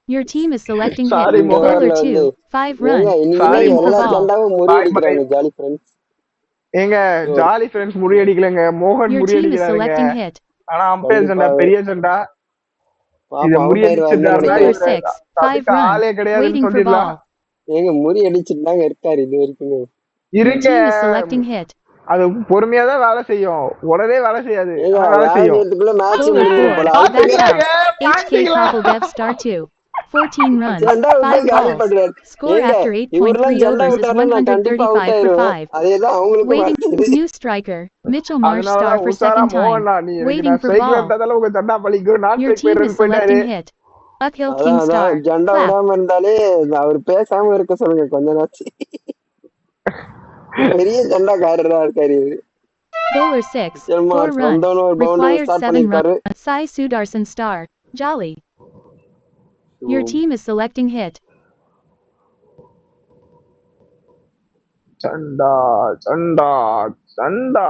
Speaker 2: Your team is selecting hit.
Speaker 4: Sorry
Speaker 1: இந்த
Speaker 4: மோகன்.
Speaker 2: Bowler
Speaker 1: ஓவர்ல
Speaker 2: 2.
Speaker 1: வந்து
Speaker 2: 5 run.
Speaker 1: ஏங்க இன்னைக்கு
Speaker 4: Sorry,
Speaker 2: Waiting for
Speaker 1: எல்லா
Speaker 2: ball.
Speaker 1: ஜண்டாவும்
Speaker 4: Bye, bye.
Speaker 1: முறியடிக்கிறாங்க ஜாலி ஃப்ரெண்ட்ஸ்.
Speaker 4: ஏங்க ஜாலி ஃப்ரெண்ட்ஸ் முறியடிக்கலங்க, மோகன்
Speaker 2: Your team is
Speaker 4: முறியடிக்கிறாருங்க.
Speaker 2: selecting hit.
Speaker 4: ஆனா அம்பையர் ஜண்டா
Speaker 1: கண்டிப்பா
Speaker 4: பெரிய ஜண்டா. இத
Speaker 1: பாப்பா அவுட்
Speaker 4: முறியடிச்சிட்டாருன்னா
Speaker 1: ஆயிடுவாருன்னு
Speaker 2: Bowler
Speaker 1: நினைக்கிறேன்.
Speaker 2: 6. 5
Speaker 4: அதுக்கு
Speaker 2: run.
Speaker 4: ஆளே கிடையாதுன்னு
Speaker 2: Waiting for
Speaker 4: சொல்லிடலாம்.
Speaker 2: ball.
Speaker 1: ஏங்க முறியடிச்சுட்டு தாங்க இருக்காரு இது வரைக்குமே.
Speaker 2: Your
Speaker 4: இருங்க,
Speaker 2: team is selecting hit.
Speaker 4: அது பொறுமையா தான் வேலை செய்யும், உடனே வேலை செய்யாது,
Speaker 1: ஏங்க
Speaker 4: ஆனா வேலை
Speaker 1: வேலை
Speaker 4: செய்யும்.
Speaker 1: செய்யறதுக்குள்ள மேட்ச்
Speaker 2: Bowler
Speaker 1: முடிஞ்சிடும்
Speaker 2: 4.
Speaker 1: போல.
Speaker 2: That's
Speaker 4: பாத்தீங்களாங்க,
Speaker 2: out. HK
Speaker 4: பாத்தீங்களா?
Speaker 2: Kapildev Star 2. 14 runs.
Speaker 1: ஜண்டா விட்டா
Speaker 2: 5
Speaker 1: காலி
Speaker 2: balls.
Speaker 1: பண்றாரு.
Speaker 2: Score
Speaker 1: ஏங்க
Speaker 2: after
Speaker 1: இவரெல்லாம்
Speaker 2: 8.3
Speaker 1: ஜண்டா
Speaker 2: overs is
Speaker 1: விட்டாருன்னா நான் கண்டிப்பா அவுட்
Speaker 2: 135 for
Speaker 1: ஆயிருவேன்.
Speaker 2: 5.
Speaker 1: அதேதான் அவங்களுக்கும்
Speaker 2: Waiting.
Speaker 1: வந்தது.
Speaker 2: New striker. Mitchell Marsh Star
Speaker 4: அதனாலதான்
Speaker 2: for
Speaker 4: உஷாரா
Speaker 2: second time.
Speaker 4: மோகன்டா, நீ எனக்கு
Speaker 2: Waiting
Speaker 4: நான்
Speaker 2: for
Speaker 4: ஸ்ட்ரைக்ல
Speaker 2: ball.
Speaker 4: இருந்தாலும் உங்க ஜண்டா பலிக்கும், நான்
Speaker 2: Your
Speaker 4: ஸ்ட்ரைக்
Speaker 2: team is
Speaker 4: போயிடுறேன்னு போயிட்டாரு.
Speaker 2: selecting hit. Uphill King
Speaker 1: அதான்
Speaker 2: Star.
Speaker 1: அதான் ஜண்டா
Speaker 2: Clap.
Speaker 1: விடாம இருந்தாலே அவர் பேசாம இருக்க சொல்லுங்க கொஞ்ச நாச்சு. பெரிய ஜண்டாக்காரரா இருக்காரு இவரு.
Speaker 2: Bowler 6.
Speaker 1: Mitchell
Speaker 2: 4
Speaker 1: Marks
Speaker 2: run.
Speaker 1: வந்தோன்னு ஒரு பவுண்டரி
Speaker 2: Required
Speaker 1: ஸ்டார்ட்
Speaker 2: 7
Speaker 1: பண்ணிருக்காரு.
Speaker 2: run. Sai Sudarsan Star. Jolly. Your team is selecting hit.
Speaker 4: ஜண்டா ஜண்டா ஜண்டா.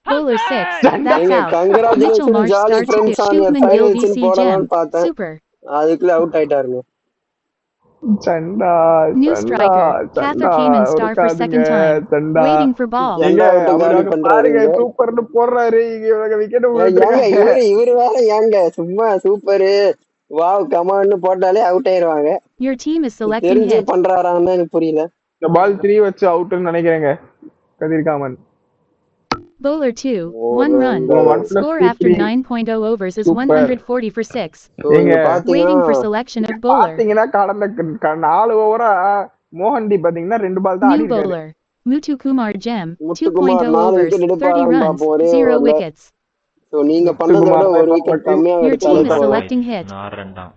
Speaker 2: Bowler 6.
Speaker 4: ஜண்டா.
Speaker 2: That's
Speaker 1: ஏங்க
Speaker 2: out. Mitchell
Speaker 1: congratulation
Speaker 2: Marsh
Speaker 1: jolly
Speaker 2: Star 2.
Speaker 1: Friends ஆன்
Speaker 2: Shubman Gill
Speaker 1: ஃபைனல்ஸ்
Speaker 2: VC
Speaker 1: போடலாம்னு
Speaker 2: Gem.
Speaker 1: பார்த்தேன்.
Speaker 2: Super.
Speaker 1: அதுக்குள்ள out ஆயிட்டாருங்க.
Speaker 4: ஜண்டா
Speaker 2: New
Speaker 4: ஜண்டா
Speaker 2: striker. Katha
Speaker 4: ஜண்டா
Speaker 2: Kamen Star for
Speaker 4: இருக்காதுங்க.
Speaker 2: second time.
Speaker 4: ஜண்டா
Speaker 2: Waiting for ball.
Speaker 4: எங்க
Speaker 1: ஜண்டா விட்டு
Speaker 4: அவரு
Speaker 1: காலி
Speaker 4: அங்க
Speaker 1: பண்றாரு
Speaker 4: பாருங்க,
Speaker 1: இங்க.
Speaker 4: சூப்பர்னு போடுறாரு, இவங்க விக்கெட்
Speaker 1: ஏங்க
Speaker 4: விட்டுருக்காங்க.
Speaker 1: இவரு வேற ஏங்க சும்மா சூப்பரு வாவ் கமான்னு போட்டாலே அவுட் ஆயிருவாங்க.
Speaker 2: Your team is selecting
Speaker 1: தெரிஞ்சே
Speaker 2: hit.
Speaker 1: பண்றாரான்னு எனக்கு புரியல.
Speaker 4: இந்த பால் 3 வச்சு அவுட்னு நினைக்கிறேங்க Kathirkaman.
Speaker 2: Bowler 2. 1 run.
Speaker 4: 1 +
Speaker 2: Score
Speaker 4: 2
Speaker 2: after
Speaker 4: 3.
Speaker 2: 9.0 overs is
Speaker 4: Super.
Speaker 2: 140 for 6.
Speaker 1: So,
Speaker 4: ஏங்க
Speaker 1: இங்க பாத்தீங்கன்னா
Speaker 2: Waiting for selection of bowler.
Speaker 4: பாத்தீங்கன்னா கடந்த 4 ஓவரா மோகன்டி பாத்தீங்கன்னா 2 பால் தான்
Speaker 2: New
Speaker 4: ஆடி இருக்காரு.
Speaker 2: bowler. Muthukumar Gem.
Speaker 1: Muthukumar
Speaker 2: 2.0
Speaker 1: 4
Speaker 2: overs.
Speaker 1: Wicket
Speaker 2: 30
Speaker 1: எடுப்பாருன்னு
Speaker 2: runs.
Speaker 1: பார்ப்போம் ஒரே
Speaker 2: 0
Speaker 1: ஓவர்ல.
Speaker 2: wickets.
Speaker 1: ஸோ நீங்க பண்ணதை விட
Speaker 4: முத்துக்குமார்
Speaker 1: ஒரு
Speaker 4: தான்
Speaker 1: விக்கெட்
Speaker 4: இப்ப
Speaker 1: கம்மியா
Speaker 2: Your
Speaker 1: எடுத்தாலே
Speaker 2: team is
Speaker 1: போதும்.
Speaker 2: selecting hit.
Speaker 6: 4 run தான்.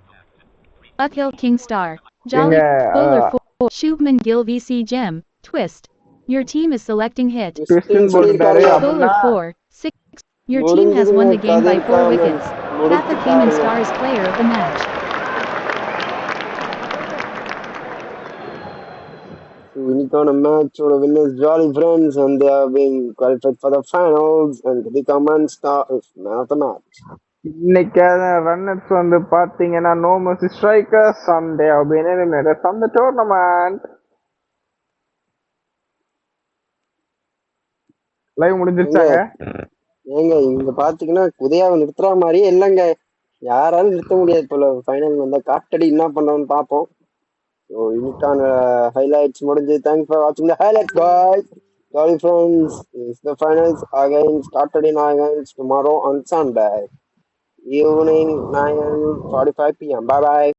Speaker 2: Uphill King Star. Jolly.
Speaker 4: ஏங்க,
Speaker 2: Bowler 4. Shubman Gill VC Gem. Twist. Your team is selecting hit.
Speaker 4: ட்விஸ்ட்னு போட்டுட்டாரு
Speaker 1: சொல்லியிருக்காங்க.
Speaker 2: Bowler
Speaker 4: அப்படின்னா
Speaker 2: 4. 6. Your team has won the game by 4 wickets. Katha Kamen Star is player of the match.
Speaker 1: So இன்னைக்கான மேட்சோட winners Jolly Friends and they have been qualified for the finals and the common star is man of the match.
Speaker 4: இன்னைக்கான runners வந்து பாத்தீங்கன்னா no mercy strikers and they have been eliminated from the tournament. Live முடிஞ்சிருச்சாங்க.
Speaker 1: ஏங்க இங்க பாத்தீங்கன்னா உதயாவை நிறுத்துற மாதிரியே இல்லைங்க. யாராலும் நிறுத்த முடியாது போல. ஃபைனல் வந்தா காட்டடி என்ன பண்றோம்னு பார்ப்போம். ஸோ இன்னைக்கான ஹைலைட்ஸ் முடிஞ்சு. தேங்க்ஸ் ஃபார் வாட்சிங் த highlights guys. Jolly Friends is the finals again started in against tomorrow on Sunday evening 9:45 p.m. Bye bye.